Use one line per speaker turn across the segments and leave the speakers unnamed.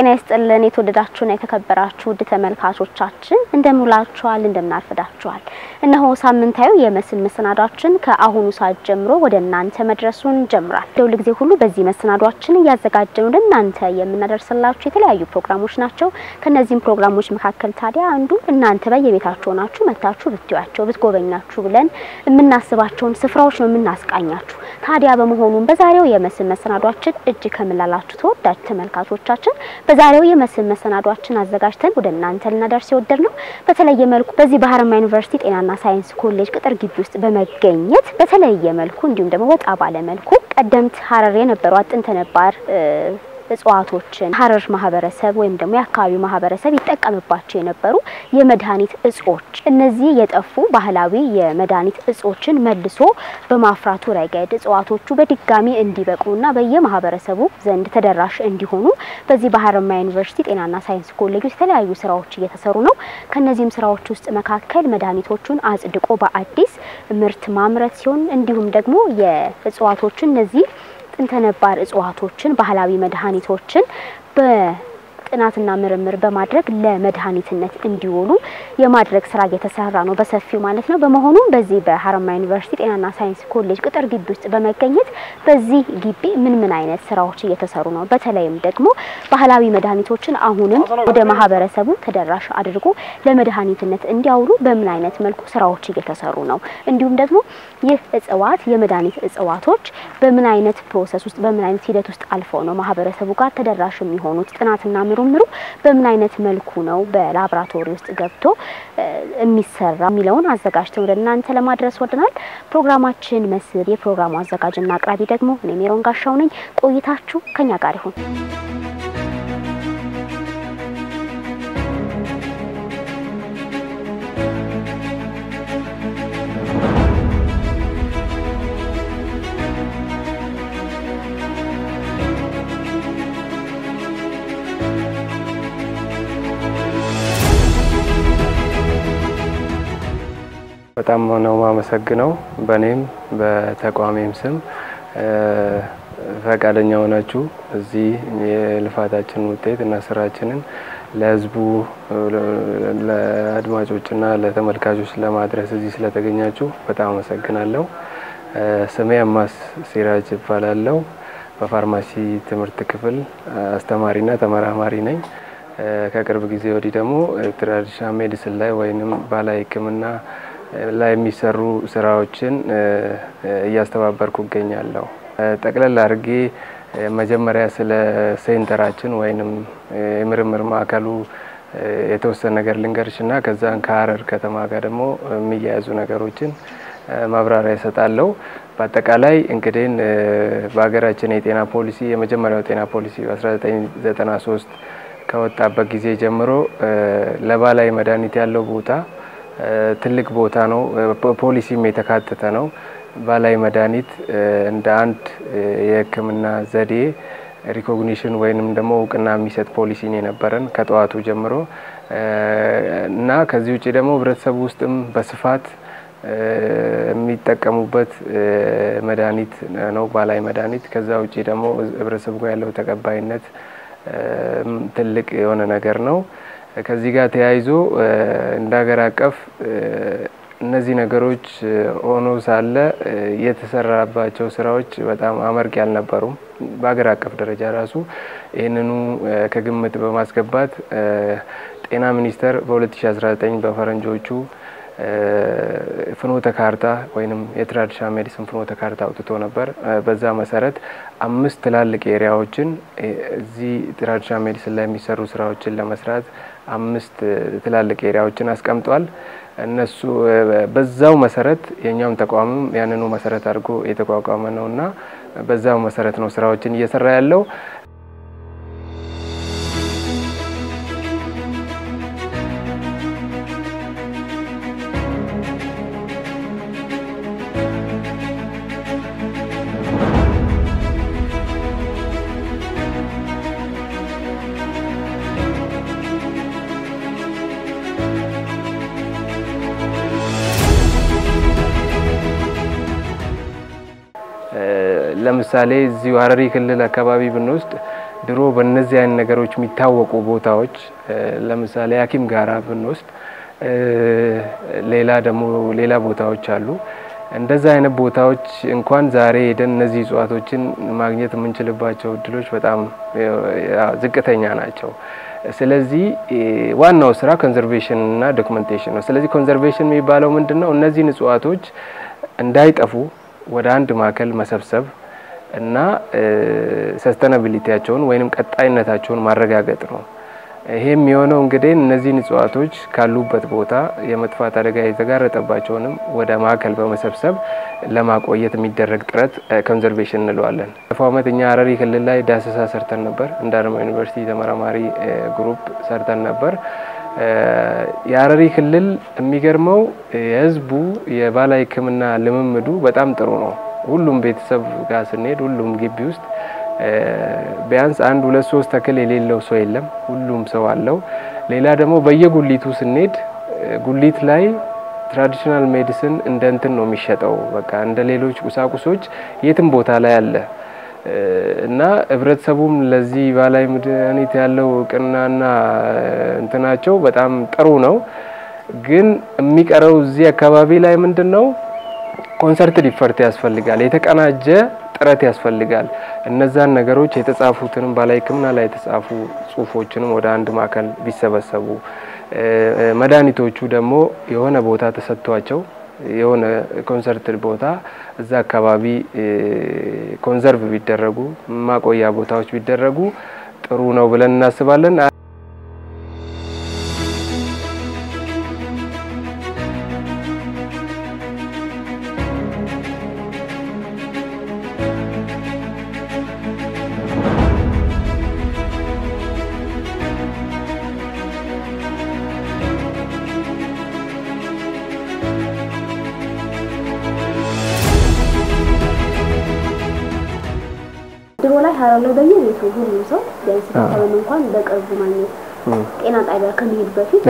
ጤና ይስጥልን የተወደዳችሁና የተከበራችሁ ውድ ተመልካቾቻችን እንደምውላችኋል እንደምናርፍዳችኋል እነሆ ሳምንታዊ የመስል መሰናዷችን ከአሁኑ ሰዓት ጀምሮ ወደ እናንተ መድረሱን ጀምሯል። ሁሉ ጊዜ ሁሉ በዚህ መሰናዷችን ያዘጋጀነው ለእናንተ የምናደርስላችሁ የተለያዩ ፕሮግራሞች ናቸው። ከነዚህም ፕሮግራሞች መካከል ታዲያ አንዱ እናንተ በየቤታችሁ ናችሁ መታችሁ ብትዩአቸው ብትጎበኛችሁ ብለን የምናስባቸውን ስፍራዎች ነው የምናስቃኛችሁ። ታዲያ በመሆኑም በዛሬው የመስል መሰናዷችን እጅ ከመላላችሁ ተወዳጅ ተመልካቾቻችን በዛሬው የመስል መሰናዷችን አዘጋጅተን ወደ እናንተ ልናደርስ ይወደድነው በተለየ መልኩ በዚህ በሐረማያ ዩኒቨርሲቲ ጤናና ሳይንስ ኮሌጅ ቅጥር ግቢ ውስጥ በመገኘት በተለየ መልኩ እንዲሁም ደግሞ ወጣ ባለ መልኩ ቀደምት ሐረር የነበሩ አጥንተ ነባር እጽዋቶችን ሐረር ማህበረሰብ ወይም ደግሞ የአካባቢ ማህበረሰብ ይጠቀምባቸው የነበሩ የመድኃኒት እጾች እነዚህ የጠፉ ባህላዊ የመድኃኒት እጾችን መልሶ በማፍራቱ ረገድ እጽዋቶቹ በድጋሚ እንዲበቁና በየማህበረሰቡ ዘንድ ተደራሽ እንዲሆኑ በዚህ በሐረማያ ዩኒቨርሲቲ ጤናና ሳይንስ ኮሌጅ ውስጥ የተለያዩ ስራዎች እየተሰሩ ነው። ከነዚህም ስራዎች ውስጥ መካከል መድኃኒቶቹን አጽድቆ በአዲስ ምርት ማምረት ሲሆን እንዲሁም ደግሞ የእጽዋቶችን እነዚህ ጥንተነባር እጽዋቶችን ባህላዊ መድኃኒቶችን በጥናትና ምርምር በማድረግ ለመድኃኒትነት እንዲውሉ የማድረግ ስራ እየተሰራ ነው በሰፊው ማለት ነው። በመሆኑም በዚህ በሐረማያ ዩኒቨርሲቲ ጤናና ሳይንስ ኮሌጅ ቅጥር ግቢ ውስጥ በመገኘት በዚህ ግቢ ምን አይነት ስራዎች እየተሰሩ ነው በተለይም ደግሞ ባህላዊ መድኃኒቶችን አሁንም ወደ ማህበረሰቡ ተደራሽ አድርጎ ለመድኃኒትነት እንዲያውሉ በምን አይነት መልኩ ስራዎች እየተሰሩ ነው እንዲሁም ደግሞ ይህ እጽዋት የመድኃኒት እጽዋቶች በምን አይነት ፕሮሰስ ውስጥ በምን አይነት ሂደት ውስጥ አልፈው ነው ማህበረሰቡ ጋር ተደራሽ የሚሆኑት ጥናትና ምርምሩ በምን አይነት መልኩ ነው በላብራቶሪ ውስጥ ገብቶ የሚሰራ የሚለውን አዘጋጅተን ወደ እናንተ ለማድረስ ወደናል። ፕሮግራማችን መስል የፕሮግራሙ አዘጋጅና አቅራቢ ደግሞ እኔ ሜሮን ጋሻው ነኝ። ቆይታችሁ ከኛ ጋር ይሁን።
በጣም ነው ማመሰግነው በኔም በተቋሜም ስም ፈቃደኛ ሆናችሁ እዚህ የልፋታችን ውጤት እና ስራችንን ለህዝቡ ለአድማጮችና ለተመልካቾች ለማድረስ እዚህ ስለተገኛችሁ በጣም አመሰግናለሁ። ስሜ አማስ ሲራጅ ይባላል። በፋርማሲ ትምህርት ክፍል አስተማሪና ተመራማሪ ነኝ። ከቅርብ ጊዜ ወዲህ ደግሞ ትራዲሽናል ሜዲሲን ላይ ወይንም ባህላዊ ህክምና ላይ የሚሰሩ ስራዎችን እያስተባበርኩ እገኛለሁ። ጠቅለል አድርጌ መጀመሪያ ስለ ሴንተራችን ወይንም የምርምር ማዕከሉ የተወሰነ ነገር ልንገርሽና ከዛን ከሐረር ከተማ ጋር ደግሞ የሚያያዙ ነገሮችን ማብራሪያ እሰጣለሁ። በአጠቃላይ እንግዲህ በአገራችን የጤና ፖሊሲ የመጀመሪያው ጤና ፖሊሲ በ1993 ከወጣበት ጊዜ ጀምሮ ለባህላዊ መድኃኒት ያለው ቦታ ትልቅ ቦታ ነው። ፖሊሲም የተካተተ ነው። ባህላዊ መድኃኒት እንደ አንድ የህክምና ዘዴ ሪኮግኒሽን ወይንም ደግሞ እውቅና የሚሰጥ ፖሊሲ ነው የነበረን ከጧቱ ጀምሮ እና ከዚህ ውጪ ደግሞ ህብረተሰቡ ውስጥም በስፋት የሚጠቀሙበት መድኃኒት ነው ባህላዊ መድኃኒት። ከዛ ውጪ ደግሞ ህብረተሰቡ ጋር ያለው ተቀባይነት ትልቅ የሆነ ነገር ነው። ከዚህ ጋር ተያይዞ እንደ ሀገር አቀፍ እነዚህ ነገሮች ሆኖ ሳለ የተሰራባቸው ስራዎች በጣም አመርቂ ያልነበሩም በሀገር አቀፍ ደረጃ ራሱ ይሄንኑ ከግምት በማስገባት ጤና ሚኒስቴር በ2019 በፈረንጆቹ ፍኖተ ካርታ ወይንም የትራዲሽናል ሜዲሲን ፍኖተ ካርታ አውጥቶ ነበር። በዛ መሰረት 5 ትላልቅ ኤሪያዎችን እዚህ ትራዲሽናል ሜዲሲን ላይ የሚሰሩ ስራዎችን ለመስራት 5 ትላልቅ ኤሪያዎችን አስቀምጧል። እነሱ በዛው መሰረት የኛም ተቋምም ያንኑ መሰረት አድርጎ የተቋቋመ ነውና በዛው መሰረት ነው ስራዎችን እየሰራ ያለው። ለምሳሌ እዚሁ ሐረሪ ክልል አካባቢ ብንወስድ ድሮ በእነዚህ አይነት ነገሮች የሚታወቁ ቦታዎች ለምሳሌ ሐኪም ጋራ ብንወስድ ሌላ ቦታዎች አሉ እንደዛ አይነት ቦታዎች እንኳን ዛሬ ሄደን እነዚህ እጽዋቶችን ማግኘት የምንችልባቸው እድሎች በጣም ዝቅተኛ ናቸው ስለዚህ ዋናው ስራ ኮንዘርቬሽን እና ዶክመንቴሽን ነው ስለዚህ ኮንዘርቬሽን የሚባለው ምንድነው እነዚህ እጽዋቶች እንዳይጠፉ ወደ አንድ ማዕከል መሰብሰብ እና ሰስተናቢሊቲያቸውን ወይንም ቀጣይነታቸውን ማረጋገጥ ነው ይሄም የሆነው እንግዲህ እነዚህ እጽዋቶች ካሉበት ቦታ የመጥፋት አደጋ የተጋረጠባቸውንም ወደ ማዕከል በመሰብሰብ ለማቆየት የሚደረግ ጥረት ኮንዘርቬሽን እንለዋለን ለፋመትኛ ሐረሪ ክልል ላይ ዳሰሳ ሰርተን ነበር እንደ ሀረማያ ዩኒቨርሲቲ ተመራማሪ ግሩፕ ሰርተን ነበር የሐረሪ ክልል የሚገርመው የህዝቡ የባህላዊ ህክምና ልምምዱ በጣም ጥሩ ነው ሁሉም ቤተሰብ ጋር ስንሄድ ሁሉም ግቢ ውስጥ ቢያንስ 1 2 3 ተክል የሌለው ሰው የለም ሁሉም ሰው አለው ሌላ ደግሞ በየጉሊቱ ስንሄድ ጉሊት ላይ ትራዲሽናል ሜዲሲን እንደ እንትን ነው የሚሸጠው በቃ እንደ ሌሎች ቁሳቁሶች የትም ቦታ ላይ አለ እና ህብረተሰቡም ለዚህ ባህላዊ መድኃኒት ያለው ቅናና እንትናቸው በጣም ጥሩ ነው ግን የሚቀረው እዚህ አካባቢ ላይ ምንድነው ኮንሰርት ዲፈርት ያስፈልጋል የተቀናጀ ጥረት ያስፈልጋል እነዛን ነገሮች የተጻፉትንም ባህላዊ ህክምና ላይ የተጻፉ ጽሁፎችንም ወደ አንድ ማዕከል ቢሰበሰቡ መድኃኒቶቹ ደግሞ የሆነ ቦታ ተሰጥቷቸው የሆነ ኮንሰርት ቦታ እዛ አካባቢ ኮንሰርቭ ቢደረጉ ማቆያ ቦታዎች ቢደረጉ ጥሩ ነው ብለን እናስባለን
ድሮ ላይ ሐረር ላይ በየቤቱ ሁሉም ሰው ቢያንስ ታመም እንኳን በቅርቡ ማግኘት ጤና ጣቢያ ከመሄድ በፊት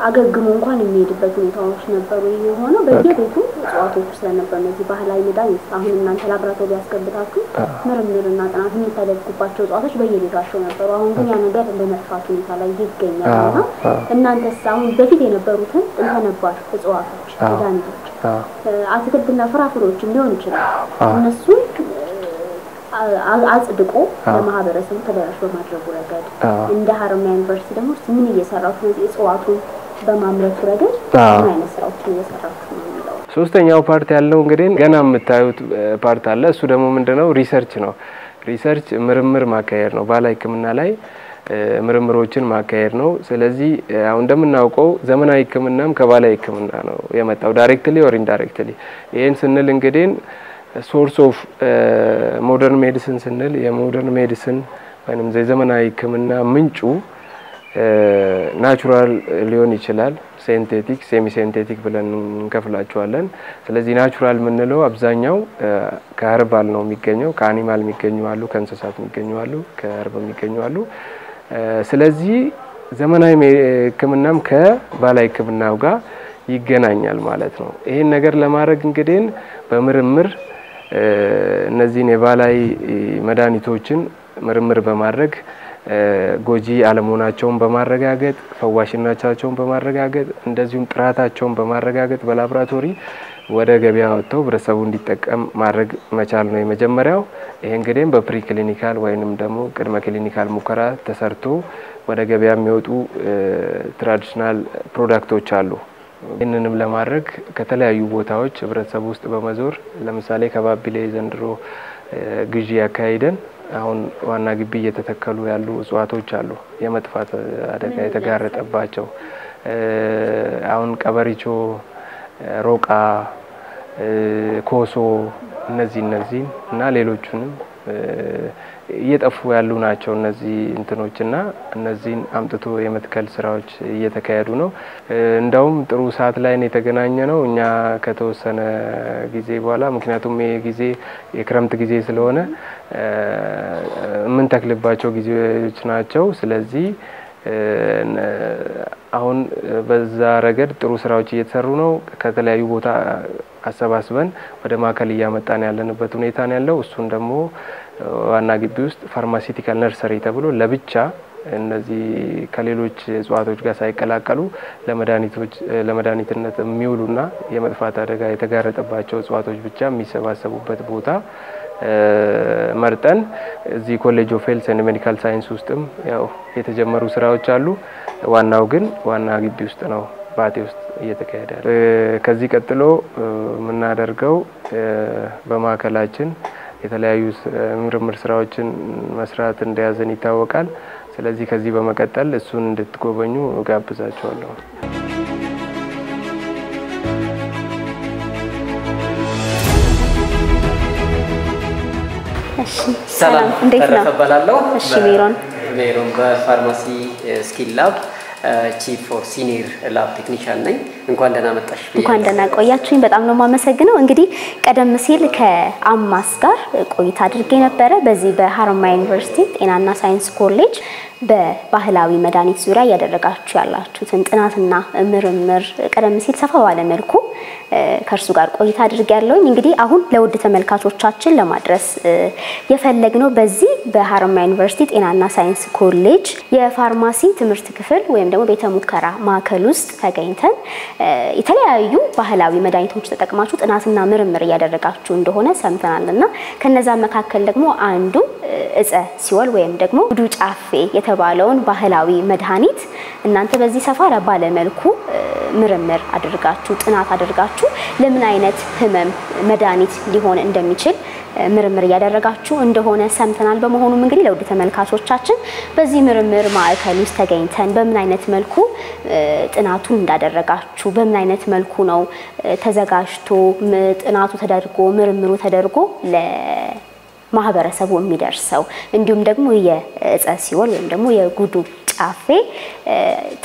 አገግሞ እንኳን የሚሄድበት ሁኔታዎች ነበሩ የሆነው በየቤቱ እጽዋቶች ስለነበሩ እነዚህ ባህላዊ መድኃኒት አሁን እናንተ ላብራቶሪ ያስገብታችሁ ምርምርና ጥናት የምታደርጉባቸው እጽዋቶች በየቤታቸው ነበሩ አሁን ግን ያ ነገር እንደመጥፋት ሁኔታ ላይ ይገኛልና እናንተስ አሁን በፊት የነበሩትን እንተነባር እጽዋቶች መድኃኒቶች አትክልትና ፍራፍሬዎችም ሊሆን ይችላል እነሱ አጽድቆ ለማህበረሰቡ ተደራሽ በማድረጉ ረገድ እንደ ሐረማያ ዩኒቨርሲቲ ደግሞ ምን እየሰራችሁ ነው እጽዋቱን በማምረቱ ረገድ ምን አይነት ስራዎችን እየሰራችሁ ነው
ሶስተኛው ፓርት ያለው እንግዲህ ገና የምታዩት ፓርት አለ እሱ ደግሞ ምንድነው ሪሰርች ነው ሪሰርች ምርምር ማካሄድ ነው ባህላዊ ህክምና ላይ ምርምሮችን ማካሄድ ነው ስለዚህ አሁን እንደምናውቀው ዘመናዊ ህክምናም ከባህላዊ ህክምና ነው የመጣው ዳይሬክትሊ ኦር ኢንዳይሬክትሊ ይሄን ስንል እንግዲህ source of modern medicine ስንል የሞደርን ሜዲሲን ወይንም ዘመናዊ ህክምና ምንጩ ናቹራል ሊሆን ይችላል ሲንቴቲክ ሴሚ ሲንቴቲክ ብለን እንከፍላቸዋለን ስለዚህ ናቹራል ምንለው አብዛኛው ከህርባል ነው የሚገኘው ከአኒማል የሚገኙ አሉ ከእንስሳት የሚገኙ አሉ ከህርብ የሚገኙ አሉ ስለዚህ ዘመናዊ ህክምናም ከባህላዊ ህክምናው ጋር ይገናኛል ማለት ነው ይሄን ነገር ለማድረግ እንግዲህ በምርምር እነዚህን የባህላዊ መድኃኒቶችን ምርምር በማድረግ ጎጂ አለመሆናቸውን በማረጋገጥ ፈዋሽነታቸውን በማረጋገጥ እንደዚሁም ጥራታቸውን በማረጋገጥ በላብራቶሪ ወደ ገበያ ወጥተው ህብረተሰቡ እንዲጠቀም ማድረግ መቻል ነው የመጀመሪያው ይሄ እንግዲህ በፕሪ ክሊኒካል ወይንም ደግሞ ቅድመ ክሊኒካል ሙከራ ተሰርቶ ወደ ገበያ የሚወጡ ትራዲሽናል ፕሮዳክቶች አሉ ይህንንም ለማድረግ ከተለያዩ ቦታዎች ህብረተሰቡ ውስጥ በመዞር ለምሳሌ ከባቢሌ ዘንድሮ ግዢ ያካሂደን አሁን ዋና ግቢ እየተተከሉ ያሉ እጽዋቶች አሉ የመጥፋት አደጋ የተጋረጠባቸው አሁን ቀበሪቾ ሮቃ ኮሶ እነዚህ እና ሌሎቹንም እየጠፉ ያሉ ናቸው እነዚህ እንትኖችና እነዚህን አምጥቶ የመትከል ስራዎች እየተካሄዱ ነው እንደውም ጥሩ ሰዓት ላይ ነው የተገናኘነው እኛ ከተወሰነ ጊዜ በኋላ ምክንያቱም ይሄ ጊዜ የክረምት ጊዜ ስለሆነ ምን ተክልባቸው ጊዜዎች ናቸው ስለዚህ አሁን በዛ ረገድ ጥሩ ስራዎች እየተሰሩ ነው ከተለያዩ ቦታ አሰባስበን ወደ ማከል ያመጣን ያለንበት ሁኔታ ነው ያለው እሱን ደግሞ ዋና ግቢ ውስጥ ፋርማሲቲካል ነርሰሪ ተብሎ ለብቻ እነዚህ ከሌሎች እጽዋቶች ጋር ሳይቀላቀሉ ለመድኃኒትነት የሚውሉና የመጥፋት አደጋ የተጋረጠባቸው እጽዋቶች ብቻ የሚሰባሰቡበት ቦታ መርጠን እዚህ ኮሌጅ ኦፍ ሄልዝ ኤንድ ሜዲካል ሳይንስ ውስጥም ያው የተጀመሩ ስራዎች አሉ። ዋናው ግን ዋና ግቢ ውስጥ ነው ባቴ ውስጥ እየተካሄደ ያለው። ከዚህ ቀጥሎ የምናደርገው በማዕከላችን የተለያዩ ምርምር ስራዎችን መስራት እንደያዘን ይታወቃል። ስለዚህ ከዚህ በመቀጠል እሱን እንድትጎበኙ ጋብዛችኋለሁ።
ሰላም እንዴት ነው?
ተባላለሁ።
እሺ ሜሮን
በፋርማሲ ስኪል ላብ ቺፍ ፎር ሲኒየር ላብ ቴክኒሻን ነኝ። እንኳን ደህና መጣሽ።
እንኳን ደህና ቆያችሁኝ። በጣም ነው ማመሰግነው። እንግዲህ ቀደም ሲል ከአማስ ጋር ቆይታ አድርጌ ነበረ። በዚህ በሀረማያ ዩኒቨርሲቲ ጤናና ሳይንስ ኮሌጅ በባህላዊ መድኃኒት ዙሪያ ያደረጋችሁ ያላችሁትን ጥናትና ምርምር ቀደም ሲል ሰፋ ባለ መልኩ ከርሱ ጋር ቆይታ አድርጌያለሁ። እንግዲህ አሁን ለውድ ተመልካቾቻችን ለማድረስ የፈለግነው በዚህ በሀረማያ ዩኒቨርሲቲ ጤናና ሳይንስ ኮሌጅ የፋርማሲ ትምህርት ክፍል ወይም ደግሞ ቤተ ሙከራ ማዕከል ውስጥ ተገኝተን የተለያዩ ባህላዊ መድኃኒቶች ተጠቅማችሁ ጥናትና ምርምር ያደረጋችሁ እንደሆነ ሰምተናልና ከነዛ መካከል ደግሞ አንዱ እጸ ሲወል ወይም ደግሞ ጉዱ ጫፌ የተባለውን ባህላዊ መድኃኒት እናንተ በዚህ ሰፋ ባለ መልኩ ምርምር አድርጋችሁ ጥናት አድርጋችሁ ለምን አይነት ህመም መድኃኒት ሊሆን እንደሚችል ምርምር ያደረጋችሁ እንደሆነ ሰምተናል። በመሆኑም እንግዲህ ለውድ ተመልካቾቻችን በዚህ ምርምር ማዕከል ውስጥ ተገኝተን በምን አይነት መልኩ ጥናቱን እንዳደረጋችሁ በምን አይነት መልኩ ነው ተዘጋጅቶ ጥናቱ ተደርጎ ምርምሩ ተደርጎ ለማህበረሰቡ የሚደርሰው እንዲሁም ደግሞ የእጸ ሲወል ወይም ደግሞ የጉዱ ጫፌ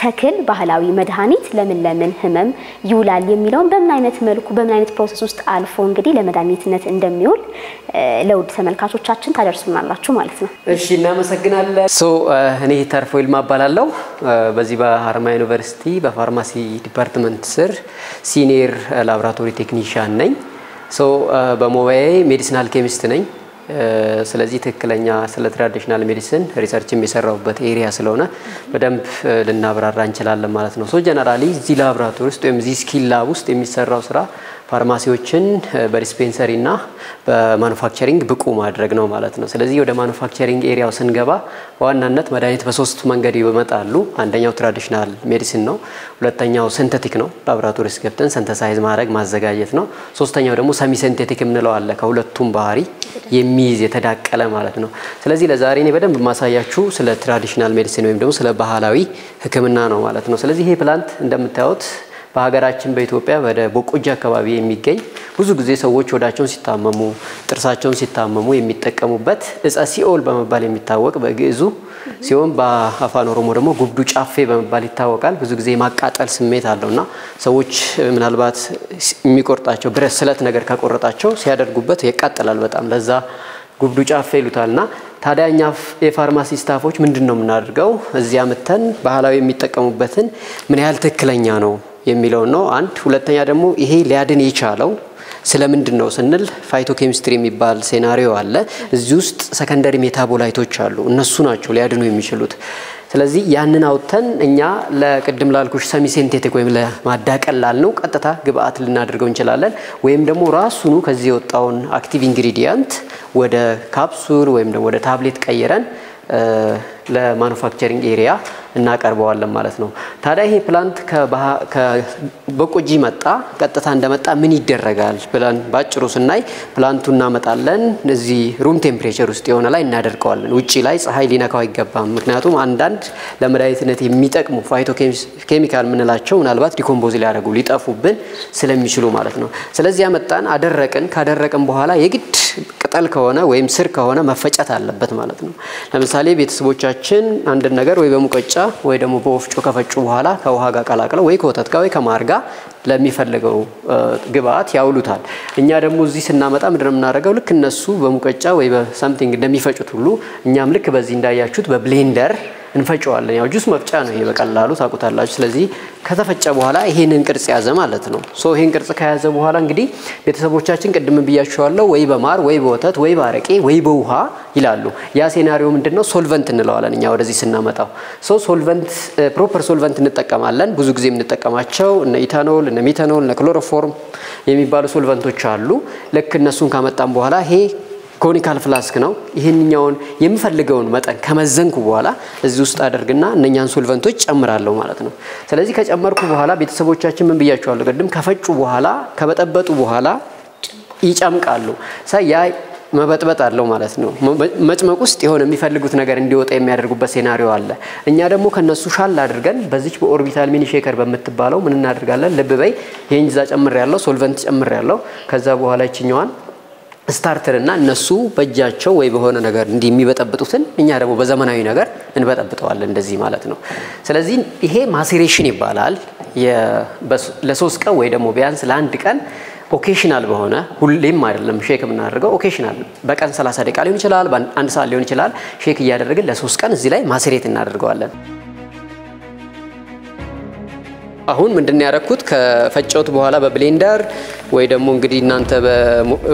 ተክል ባህላዊ መድኃኒት ለምን ህመም ይውላል የሚለውን በምን አይነት መልኩ በምን አይነት ፕሮሰስ ውስጥ አልፎ እንግዲህ ለመድኃኒትነት እንደሚውል ለውድ ተመልካቾቻችን ታደርሱናላችሁ ማለት ነው።
እሺ እናመሰግናለን። እኔ ተርፎ ይልማ እባላለሁ። በዚህ በሀረማያ ዩኒቨርሲቲ በፋርማሲ ዲፓርትመንት ስር ሲኒየር ላቦራቶሪ ቴክኒሻን ነኝ። በሙያዬ ሜዲሲናል ኬሚስት ነኝ። ስለዚህ ትክክለኛ ስለ ትራዲሽናል ሜዲሲን ሪሰርች የሚሰራውበት ኤሪያ ስለሆነ በደንብ ልናብራራ እንችላለን ማለት ነው። ጀነራሊ እዚህ ላቦራቶሪ ውስጥ ወይም እዚህ ስኪል ላብ ውስጥ የሚሰራው ስራ ፋርማሲዎችን በዲስፔንሰሪ እና በማኑፋክቸሪንግ ብቁ ማድረግ ነው ማለት ነው። ስለዚህ ወደ ማኑፋክቸሪንግ ኤሪያው ስንገባ በዋናነት መድኃኒት በሶስት መንገድ ይመጣሉ። አንደኛው ትራዲሽናል ሜዲሲን ነው። ሁለተኛው ሲንተቲክ ነው። ላቦራቶሪ ውስጥ ገብተን ሲንተሳይዝ ማድረግ ማዘጋጀት ነው። ሶስተኛው ደግሞ ሰሚ ሲንተቲክ የምንለው አለ ከሁለቱም ባህሪ የሚይዝ የተዳቀለ ማለት ነው። ስለዚህ ለዛሬ እኔ በደንብ ማሳያችሁ ስለ ትራዲሽናል ሜዲሲን ወይም ደግሞ ስለ ባህላዊ ሕክምና ነው ማለት ነው። ስለዚህ ይሄ ፕላንት እንደምታዩት በሀገራችን በኢትዮጵያ ወደ ቦቆጂ አካባቢ የሚገኝ ብዙ ጊዜ ሰዎች ወዳቸውን ሲታመሙ ጥርሳቸውን ሲታመሙ የሚጠቀሙበት እጸ ሲኦል በመባል የሚታወቅ በግዕዙ ሲሆን በአፋን ኦሮሞ ደግሞ ጉዱ ጫፌ በመባል ይታወቃል። ብዙ ጊዜ ማቃጠል ስሜት አለውና ሰዎች ምናልባት የሚቆርጣቸው ብረት ስለት ነገር ከቆረጣቸው ሲያደርጉበት ያቃጥላል በጣም ለዛ ጉዱ ጫፌ ይሉታልና ታዲያኛ የፋርማሲ ስታፎች ምንድነው የምናደርገው እዚያ መተን ባህላዊ የሚጠቀሙበትን ምን ያህል ትክክለኛ ነው የሚለው ነው አንድ። ሁለተኛ ደግሞ ይሄ ሊያድን የቻለው ስለምንድነው ስንል ፋይቶኬሚስትሪ የሚባል ሴናሪዮ አለ። እዚህ ውስጥ ሰከንደሪ ሜታቦላይቶች አሉ እነሱ ናቸው ሊያድኑ የሚችሉት። ስለዚህ ያንን አውጥተን እኛ ለቅድም ላልኩሽ ሰሚ ሲንቴቲክ ወይም ለማዳቀል ላልነው ቀጥታ ግብአት ልናደርገው እንችላለን ወይም ደግሞ ራሱኑ ከዚህ የወጣውን አክቲቭ ኢንግሪዲየንት ወደ ካፕሱል ወይም ደግሞ ወደ ታብሌት ቀይረን ለማኑፋክቸሪንግ ኤሪያ እናቀርበዋለን ማለት ነው። ታዲያ ይሄ ፕላንት ከቦቆጂ መጣ ቀጥታ እንደመጣ ምን ይደረጋል ብለን ባጭሩ ስናይ ፕላንቱን እናመጣለን እዚህ ሩም ቴምፕሬቸር ውስጥ የሆነ ላይ እናደርቀዋለን። ውጪ ላይ ፀሐይ ሊነካው አይገባም። ምክንያቱም አንዳንድ ለመድኃኒትነት የሚጠቅሙ ፋይቶኬሚካል ምንላቸው ምናልባት ዲኮምፖዝ ሊያደርጉ ሊጠፉብን ስለሚችሉ ማለት ነው። ስለዚህ ያመጣን ካደረቅን በኋላ የግድ ቅጠል ከሆነ ወይም ስር ከሆነ መፈጨት አለበት ማለት ነው። ለምሳሌ ቤተሰቦቻችን አንድ ነገር ወይ በሙቀጫ ወይ ደግሞ በወፍጮ ከፈጩ በኋላ ከውሃ ጋር ቀላቅለው ወይ ከወተት ጋር ወይ ከማር ጋር ለሚፈልገው ግብአት ያውሉታል። እኛ ደግሞ እዚህ ስናመጣ ምንድነው የምናደርገው ልክ እነሱ በሙቀጫ ወይ በሰምቲንግ እንደሚፈጩት ሁሉ እኛም ልክ በዚህ እንዳያችሁት በብሌንደር እንፈጨዋለን ያው ጁስ መፍጫ ነው ይሄ በቀላሉ ታቁታላችሁ ስለዚህ ከተፈጨ በኋላ ይሄንን ቅርጽ ያዘ ማለት ነው ሶ ይሄን ቅርጽ ከያዘ በኋላ እንግዲህ ቤተሰቦቻችን ቅድም ብያችኋለሁ ወይ በማር ወይ በወተት ወይ ባረቄ ወይ በውሃ ይላሉ ያ ሴናሪዮ ምንድነው ሶልቨንት እንለዋለን እኛ ወደዚህ ስናመጣው ሶ ሶልቨንት ፕሮፐር ሶልቨንት እንጠቀማለን ብዙ ጊዜ የምንጠቀማቸው እነ ኢታኖል እነ ሚታኖል እነ ክሎሮፎርም የሚባሉ ሶልቨንቶች አሉ ለክ እነሱን ካመጣን በኋላ ይሄ ኮኒካል ፍላስክ ነው ይሄንኛውን የምፈልገውን መጠን ከመዘንኩ በኋላ እዚህ ውስጥ አደርግና እነኛን ሶልቨንቶች ጨምራለሁ ማለት ነው ስለዚህ ከጨመርኩ በኋላ ቤተሰቦቻችን ምን ብያቸዋለሁ ቀድም ከፈጩ በኋላ ከበጠበጡ በኋላ ይጨምቃሉ ያ መበጥበጥ አለው ማለት ነው መጭመቅ ውስጥ የሆነ የሚፈልጉት ነገር እንዲወጣ የሚያደርጉበት ሴናሪዮ አለ እኛ ደግሞ ከነሱ ሻል አድርገን በዚች በኦርቢታል ሚኒ ሼከር በመትባለው ምን እናደርጋለን ልብ በይ ይሄን ዛ ጨምር ያለው ሶልቨንት ጨምር ያለው ከዛ በኋላ እቺኛዋን ስታርተር እና እነሱ በእጃቸው ወይ በሆነ ነገር እንዲህ የሚበጠብጡትን እኛ ደግሞ በዘመናዊ ነገር እንበጠብጠዋለን እንደዚህ ማለት ነው ስለዚህ ይሄ ማሴሬሽን ይባላል ለሶስት ቀን ወይ ደግሞ ቢያንስ ለአንድ ቀን ኦኬሽናል በሆነ ሁሌም አይደለም ሼክ የምናደርገው ኦኬሽናል በቀን 30 ደቂቃ ሊሆን ይችላል በአንድ ሰዓት ሊሆን ይችላል ሼክ እያደረግን ለሶስት ቀን እዚህ ላይ ማሴሬት እናደርገዋለን አሁን ምንድነው ያረኩት ከፈጨውት በኋላ በብሌንደር ወይ ደግሞ እንግዲህ እናንተ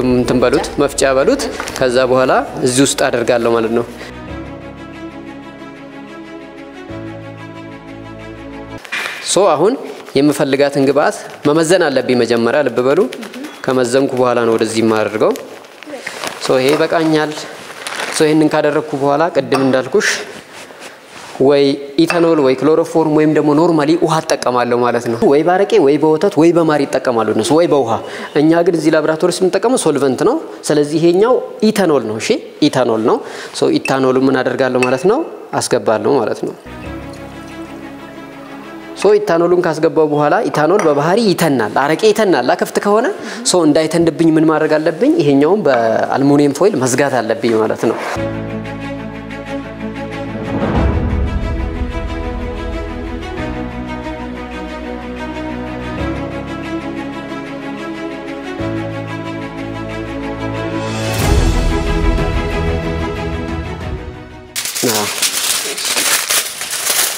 እንትን በሉት መፍጫ በሉት ከዛ በኋላ እዚህ ውስጥ አደርጋለሁ ማለት ነው ሶ አሁን የምፈልጋትን ግብአት መመዘን አለብኝ መጀመሪያ ልብ በሉ ከመዘንኩ በኋላ ነው ወደዚህ ማድረገው ሶ ይሄ በቃኛል ሶ ይሄንን ካደረኩ በኋላ ቀድም እንዳልኩሽ ወይ ኢታኖል ወይ ክሎሮፎርም ወይም ደግሞ ኖርማሊ ውሃ ተጠቀማለሁ ማለት ነው ወይ ባረቄ ወይ በወተት ወይ በማር ይተጠቀማሉ እነሱ ወይ በውሃ እኛ ግን እዚህ ላብራቶሪ ስንጠቀመው ሶልቨንት ነው ስለዚህ ይሄኛው ኢታኖል ነው እሺ ኢታኖል ነው ሶ ኢታኖል ምን አደርጋለሁ ማለት ነው አስገባለሁ ማለት ነው ሶ ኢታኖሉን ካስገባው በኋላ ኢታኖል በባህሪ ይተናል አረቄ ይተናል አከፍት ከሆነ ሶ እንዳይተንድብኝ ምን ማድረግ አለብኝ ይሄኛውን በአልሙኒየም ፎይል መዝጋት አለብኝ ማለት ነው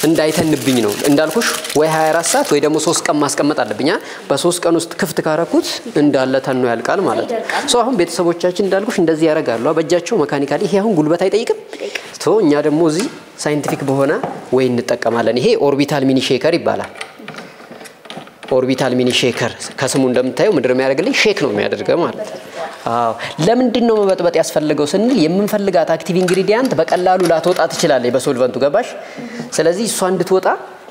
እንዳይተንብኝ ነው እንዳልኩሽ ወይ 24 ሰዓት ወይ ደግሞ 3 ቀን ማስቀመጥ አለብኛ በ3 ቀን ውስጥ ክፍት ካረኩት እንዳለ ተኖ ያልቃል ማለት ሶ አሁን ቤተሰቦቻችን እንዳልኩሽ እንደዚህ ያረጋሉ በእጃቸው መካኒካሊ ይሄ አሁን ጉልበት አይጠይቅም ሶ እኛ ደግሞ እዚህ ሳይንቲፊክ በሆነ ወይ እንጠቀማለን ይሄ ኦርቢታል ሚኒ ሼከር ይባላል ኦርቢታል ሚኒ ሼከር ከስሙ እንደምታዩ ምድር የሚያደርግልኝ ሼክ ነው የሚያደርገው ማለት አዎ ለምንድን ነው መበጥበጥ ያስፈልገው ስንል የምንፈልጋት አክቲቭ ኢንግሪዲየንት በቀላሉ ላትወጣ ትችላለች በሶልቨንቱ ገባሽ ስለዚህ እሷ እንድትወጣ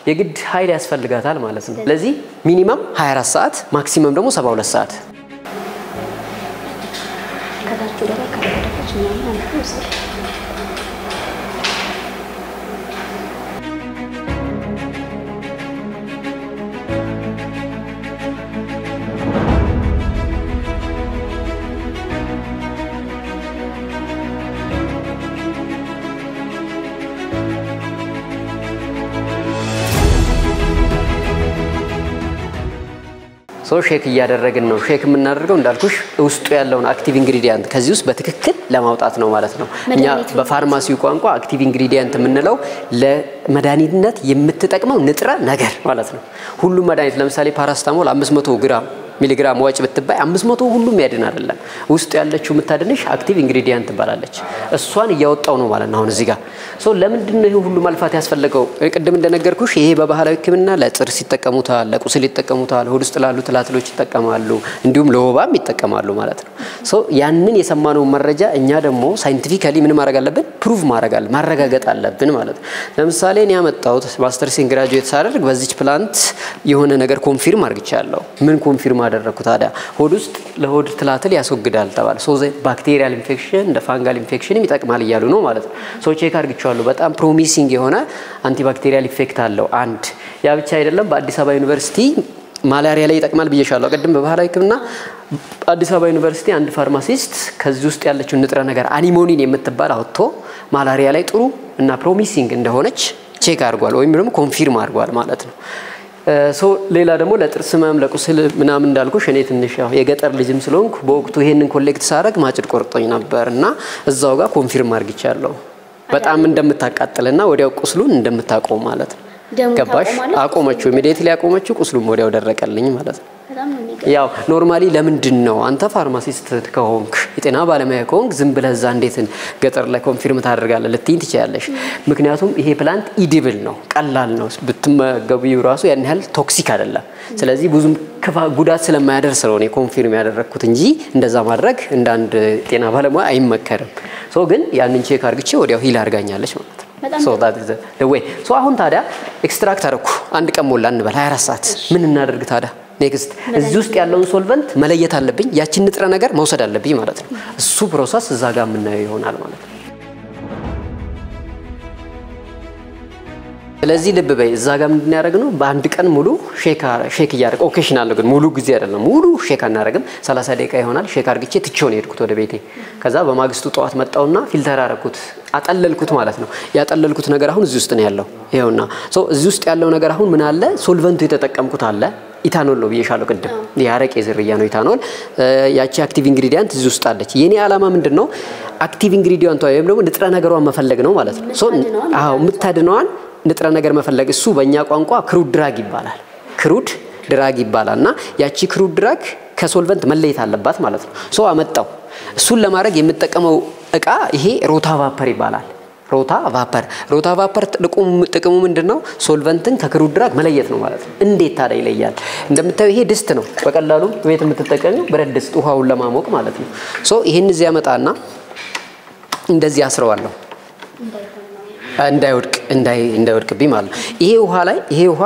የግድ ኃይል ያስፈልጋታል ማለት ነው ስለዚህ ሚኒመም 24 ሰዓት ማክሲመም ደግሞ 72 ሰዓት
ከታች ወደ ላይ ካደረገች ነው ማለት ነው
ሶ ሼክ እያደረግን ነው ሼክ የምናደርገው እንዳልኩሽ ውስጡ ያለውን አክቲቭ ኢንግሪዲየንት ከዚህ ውስጥ በትክክል ለማውጣት ነው ማለት ነው እኛ በፋርማሲው ቋንቋ አክቲቭ ኢንግሪዲየንት የምንለው ለመድኃኒትነት የምትጠቅመው ንጥረ ነገር ማለት ነው ሁሉም መድኃኒት ለምሳሌ ፓራስታሞል 500 ሚሊግራም ወጭ ብትባይ 500 ሁሉም ያድን አይደለም ውስጥ ያለችው የምታድንሽ አክቲቭ ኢንግሪዲየንት ባላለች እሷን ያወጣው ነው ማለት ነው አሁን እዚህ ጋር ሶ ለምንድን ነው ይሄ ሁሉ ማልፋት ያስፈልገው ቅድም እንደነገርኩሽ ይሄ በባህላዊ ህክምና ለጥርስ ይተቀሙታል ለቁስል ይተቀሙታል ሆድ ውስጥ ላሉ ትላትሎች ይተቀማሉ እንዲሁም ለወባም ይተቀማሉ ማለት ነው ሶ ያንን የሰማነው መረጃ እኛ ደግሞ ሳይንቲፊካሊ ምን ማድረግ አለብን ፕሩቭ ማረጋገጥ አለብን ማለት ነው ለምሳሌ እኔ ያመጣሁት ማስተርስ ኢን ግራጁዌት ሳደርግ በዚች ፕላንት የሆነ ነገር ኮንፊርም አድርግቻለሁ ምን ኮንፊርም አደረኩ ታዲያ ሆድ ውስጥ ለሆድ ትላትል ያስወግዳል ተባለ ሶ ባክቴሪያል ኢንፌክሽን እንደ ፋንጋል ኢንፌክሽን ይጠቅማል ይያሉ ነው ማለት ነው ሶ ቼክ አድርግቻለሁ በጣም ፕሮሚሲንግ የሆነ አንቲባክቴሪያል ኢፌክት አለው አንድ ያ ብቻ አይደለም በአዲስ አበባ ዩኒቨርሲቲ ማላሪያ ላይ ይጠቅማል ብዬሻለሁ ቀደም በባህላዊ ህክምና አዲስ አበባ ዩኒቨርሲቲ አንድ ፋርማሲስት ከዚህ ውስጥ ያለችው ንጥረ ነገር አኒሞኒን የምትባል አውጥቶ ማላሪያ ላይ ጥሩ እና ፕሮሚሲንግ እንደሆነች ቼክ አድርጓል ወይም ደግሞ ኮንፊርም አድርጓል ማለት ነው ሶ ሌላ ደግሞ ለጥርስ ህመም ለቁስል ምናምን እንዳልኩሽ እኔ ትንሽ ያው የገጠር ልጅም ስለሆንኩ በወቅቱ ይሄንን ኮሌክት ሳረግ ማጭድ ቆርጦኝ ነበርና እዛው ጋር ኮንፊርም አድርግቻለሁ በጣም እንደምታቃጥልና ወዲያው ቁስሉን እንደምታቆም ማለት ነው ገባሽ አቆመችው ኢሚዲየትሊ አቆመችው ቁስሉም ወዲያው ደረቀልኝ ማለት ነው ያው ኖርማሊ ለምንድን ነው አንተ ፋርማሲስት ከሆንክ የጤና ባለሙያ ከሆንክ ዝም ብለህ እዛ እንዴት ገጠር ላይ ኮንፊርም ታደርጋለህ ልትይኝ ትችያለሽ ምክንያቱም ይሄ ፕላንት ኢዲብል ነው ቀላል ነው ብትመገቢው ራሱ ያን ያህል ቶክሲክ አይደለም ስለዚህ ብዙም ጉዳት ስለማያደርስ ነው እኔ ኮንፊርም ያደረኩት እንጂ እንደዛ ማድረግ እንደ አንድ ጤና ባለሙያ አይመከርም ሶ ግን ያንን ቼክ አድርግቼ ወዲያው ሂል አድርጋኛለች ማለት ነው ሶ that is the way ሶ አሁን ታዲያ ኤክስትራክት አደረኩ አንድ ቀን ሞላ እንበል 24 ሰዓት ምን እናደርግ ታዲያ ኔክስት እዚህ ውስጥ ያለውን ሶልቨንት መለየት አለብኝ ያቺን ንጥረ ነገር መውሰድ አለብኝ ማለት ነው እሱ ፕሮሰስ እዛ ጋር ምናየው ይሆናል ማለት ነው ስለዚህ ልብ በይ እዛ ጋር ምን ያደርግነው በአንድ ቀን ሙሉ ሼክ ያደርግ ኦኬሽናል ግን ሙሉ ጊዜ አይደለም ሙሉ ሼክ አናረግም 30 ደቂቃ ይሆናል ሼክ አድርግቼ ትቼው ነው የሄድኩት ወደ ቤቴ ከዛ በማግስቱ ጧት መጣውና ፊልተር አረኩት አጠለልኩት ማለት ነው ያጠለልኩት ነገር አሁን እዚህ ውስጥ ነው ያለው ይሄውና ሶ እዚህ ውስጥ ያለው ነገር አሁን ምን አለ ሶልቨንቱ የተጠቀምኩት አለ ኢታኖል ነው ብዬሻለሁ ቅድም ያረቄ ዝርያ ነው ኢታኖል ያቺ አክቲቭ ኢንግሪዲየንት እዚህ ውስጥ አለች የኔ ዓላማ ምንድነው አክቲቭ ኢንግሪዲየንቷ ወይም ደግሞ ንጥረ ነገሯን መፈለግ ነው ማለት ነው ሶ አዎ ምታድነዋን ንጥረ ነገር መፈለግ እሱ በእኛ ቋንቋ ክሩድ ድራግ ይባላል ክሩድ ድራግ ይባላልና ያቺ ክሩድ ድራግ ከሶልቨንት መለየት አለባት ማለት ነው ሶ አመጣው እሱን ለማድረግ የምጠቀመው እቃ ይሄ ሮታ ቫፐር ይባላል ሮታ ቫፐር ጥቅሙ ምንድነው ሶልቨንትን ከክሩድ ድራግ መለየት ነው ማለት ነው እንዴት ታዲያ ይለያል እንደምታዩ ይሄ ድስት ነው በቀላሉ ቤት የምትጠቀሚው ብረት ድስት ውሃውን ለማሞቅ ማለት ነው ሶ ይሄን እዚህ ያመጣና እንደዚህ አስረዋለሁ እንዳይወድቅብኝ ማለት ነው ይሄ ውሃ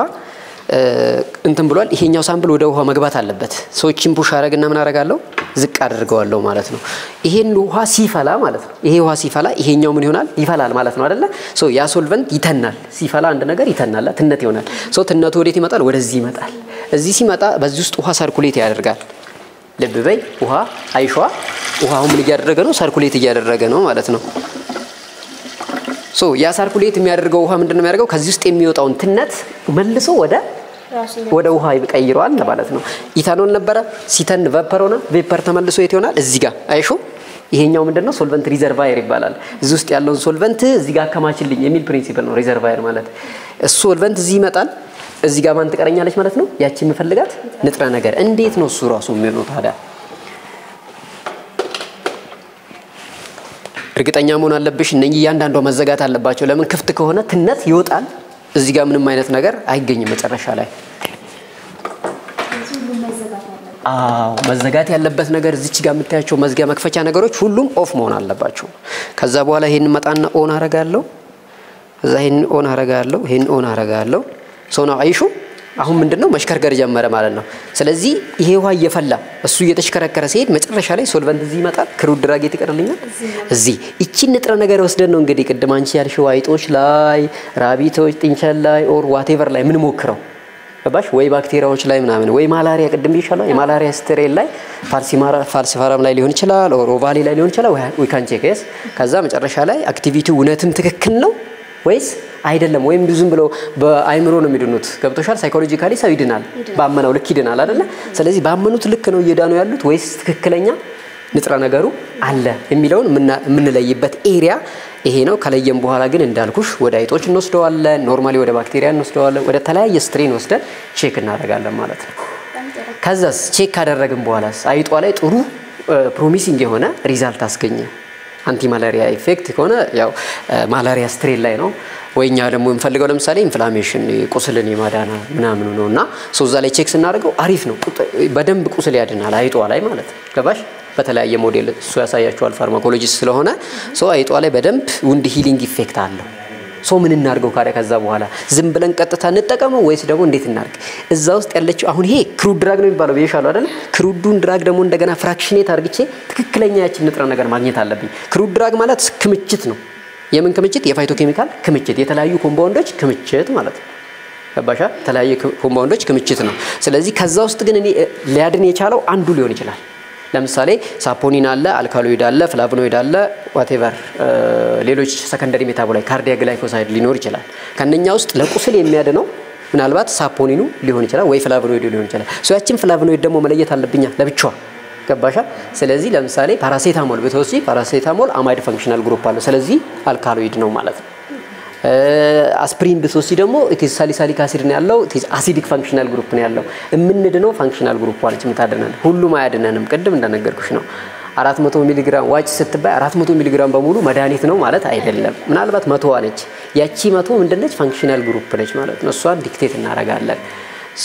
እንትን ብሏል ይሄኛው ሳምፕል ወደ ውሃ መግባት አለበት ሶችን ፑሽ አረግና ምን አረጋለሁ ዝቅ አድርገዋለሁ ማለት ነው ይሄን ውሃ ሲፈላ ማለት ነው ይሄ ውሃ ሲፈላ ይሄኛው ምን ይሆናል ይፈላል ማለት ነው አይደለ ሶ ያ ሶልቨንት ይተናል ሲፈላ አንድ ነገር ይተናል ትነት ይሆናል ሶ ትነቱ ወዴት ይመጣል ወደዚህ ይመጣል እዚህ ሲመጣ በዚህ ውስጥ ውሃ ሰርኩሌት ያደርጋል ልብ በይ ውሃ አይሽዋ ውሃው ምን እያደረገ ነው ሰርኩሌት እያደረገ ነው ማለት ነው ሶ ያ ሰርኩሌት የሚያደርገው ውሃ ምንድነው የሚያደርገው ከዚህ ውስጥ የሚወጣውን ትነት መልሶ ወደ ውሃ ይቀይረዋል ማለት ነው ኢታኖል ነበረ ሲተን ቫፐር ሆነ ቫፐር ተመልሶ የት ይሆናል እዚህ ጋር አይሹ ይሄኛው ምንድነው ሶልቨንት ሪዘርቫየር ይባላል እዚህ ውስጥ ያለውን ሶልቨንት እዚህ ጋር አከማችልኝ የሚል ፕሪንሲፕል ነው ሪዘርቫየር ማለት ሶልቨንት እዚህ ይመጣል እዚህ ጋር ማን ትቀረኛለች ማለት ነው ያቺ የምፈልጋት ንጥረ ነገር እንዴት ነው እሱ ራሱ የሚሆነው ታዲያ እርግጠኛ መሆን አለብሽ እነኚህ ያንዳንዷ መዘጋት አለባቸው ለምን ክፍት ከሆነ ትነት ይወጣል እዚህ ጋር ምንም አይነት ነገር አይገኝም መጨረሻ ላይ መዘጋት ያለበት ነገር እዚች ጋር የምታያቸው መዝጊያ መክፈቻ ነገሮች ሁሉም ኦፍ መሆን አለባቸው ከዛ በኋላ ይሄን መጣና ኦን አረጋለሁ እዛ ይሄን ኦን አረጋለሁ ሶ ነው አይሹ አሁን ምንድነው መሽከርከር ጀመረ ማለት ነው ስለዚህ ይሄ ውሃ እየፈላ እሱ እየተሽከረከረ ሲሄድ መጨረሻ ላይ ሶልቨንት እዚህ ይመጣል ክሩድ ድራግ ይተቀርልኛል እዚህ እቺ ንጥረ ነገር ወስደን ነው እንግዲህ ቅድም አንቺ ያልሽው አይጦች ላይ ራቢቶች ጥንቸል ላይ ኦር ዋቴቨር ላይ ምን ሞክረው ባሽ ወይ ባክቴሪያዎች ላይ ምናምን ወይ ማላሪያ ቅድም ይሻላል የማላሪያ ስትሬል ላይ ፋልሲፋራም ላይ ሊሆን ይችላል ኦር ኦቫሊ ላይ ሊሆን ይችላል ወይ ካን ቼክስ ከዛ መጨረሻ ላይ አክቲቪቲው እውነትም ትክክል ነው ወይስ አይደለም ወይም ዝም ብለው በአይምሮ ነው የሚድኑት ገብቶሻል ሳይኮሎጂካሊ ሰው ይድናል ባመነው ልክ ይድናል አይደለ ስለዚህ ባመኑት ልክ ነው እየዳኑ ያሉት ወይስ ትክክለኛ ንጥረ ነገሩ አለ የሚለውን ምንለይበት ኤሪያ ይሄ ነው ከለየም በኋላ ግን እንዳልኩሽ ወደ አይጦች እንወስደዋለን ኖርማሊ ወደ ባክቴሪያ እንወስደዋለን ወደ ተለያየ ስትሬን ወስደን ቼክ እናደርጋለን ማለት ነው ከዛስ ቼክ ካደረግን በኋላስ አይጧ ላይ ጥሩ ፕሮሚሲንግ የሆነ ሪዛልት አስገኘ አንቲ ማላሪያ ኢፌክት ከሆነ ያው ማላሪያ ስትሬን ላይ ነው ወይኛ ደግሞ እንፈልገው ለምሳሌ ኢንፍላሜሽን ቁስልን የማዳና ምናምን ነውና ሶዛ ላይ ቼክ ስናደርገው አሪፍ ነው በደንብ ቁስል ያድናል አይጧ ላይ ማለት ነው ገባሽ በተለያየ ሞዴል እሱ ያሳያቸዋል ፋርማኮሎጂስት ስለሆነ ሶ አይጧ ላይ በደንብ ውንድ ሂሊንግ ኢፌክት አለው ሶ ምን እናርገው ካለ ከዛ በኋላ ዝም ብለን ቀጥታ እንጠቀመው ወይስ ደግሞ እንዴት እናርግ እዛ ውስጥ ያለችው አሁን ይሄ ክሩድ ድራግ ነው የሚባለው በየሻለው አይደል ክሩዱን ድራግ ደግሞ እንደገና ፍራክሽኔት አርግቼ ትክክለኛ ያችን ንጥረ ነገር ማግኘት አለብኝ ክሩድ ድራግ ማለት ክምችት ነው የምን ክምችት የፋይቶኬሚካል ክምችት የተለያዩ ኮምፓውንዶች ክምችት ማለት ነው ገባሻ የተለያዩ ኮምፓውንዶች ክምችት ነው ስለዚህ ከዛ ውስጥ ግን እኔ ሊያድን የቻለው አንዱ ሊሆን ይችላል ለምሳሌ ሳፖኒን አለ አልካሎይድ አለ ፍላቮኖይድ አለ ዋቴቨር ሌሎች ሰከንደሪ ሜታቦላይት ካርዲያክ ግላይኮሳይድ ሊኖር ይችላል ከነኛ ውስጥ ለቁስል የሚያድነው ምናልባት ሳፖኒኑ ሊሆን ይችላል ወይ ፍላቮኖይድ ሊሆን ይችላል ሶ ያችን ፍላቮኖይድ ደግሞ መለየት አለብኛ ለብቻው ገባሻ ስለዚህ ለምሳሌ ፓራሴታሞል በተወሲ ፓራሴታሞል አማይድ ፈንክሽናል ግሩፕ አለው ስለዚህ አልካሎይድ ነው ማለት ነው አስፕሪን በተወሲ ደግሞ ኢትስ ሳሊሳሊክ አሲድ ነው ያለው ኢትስ አሲዲክ ፈንክሽናል ግሩፕ ነው ያለው እምንድነው ፈንክሽናል ግሩፕ አለች ምታደነን ሁሉም አያድነንም ቅድም እንደነገርኩሽ ነው 400 ሚሊ ግራም ዋጭ ስትባይ 400 ሚሊ ግራም በሙሉ መድኃኒት ነው ማለት አይደለም ምናልባት 100 አለች ያቺ 100 ምንድነች ፈንክሽናል ግሩፕ ነች ማለት ነው እሷን ዲክቴት እናረጋለን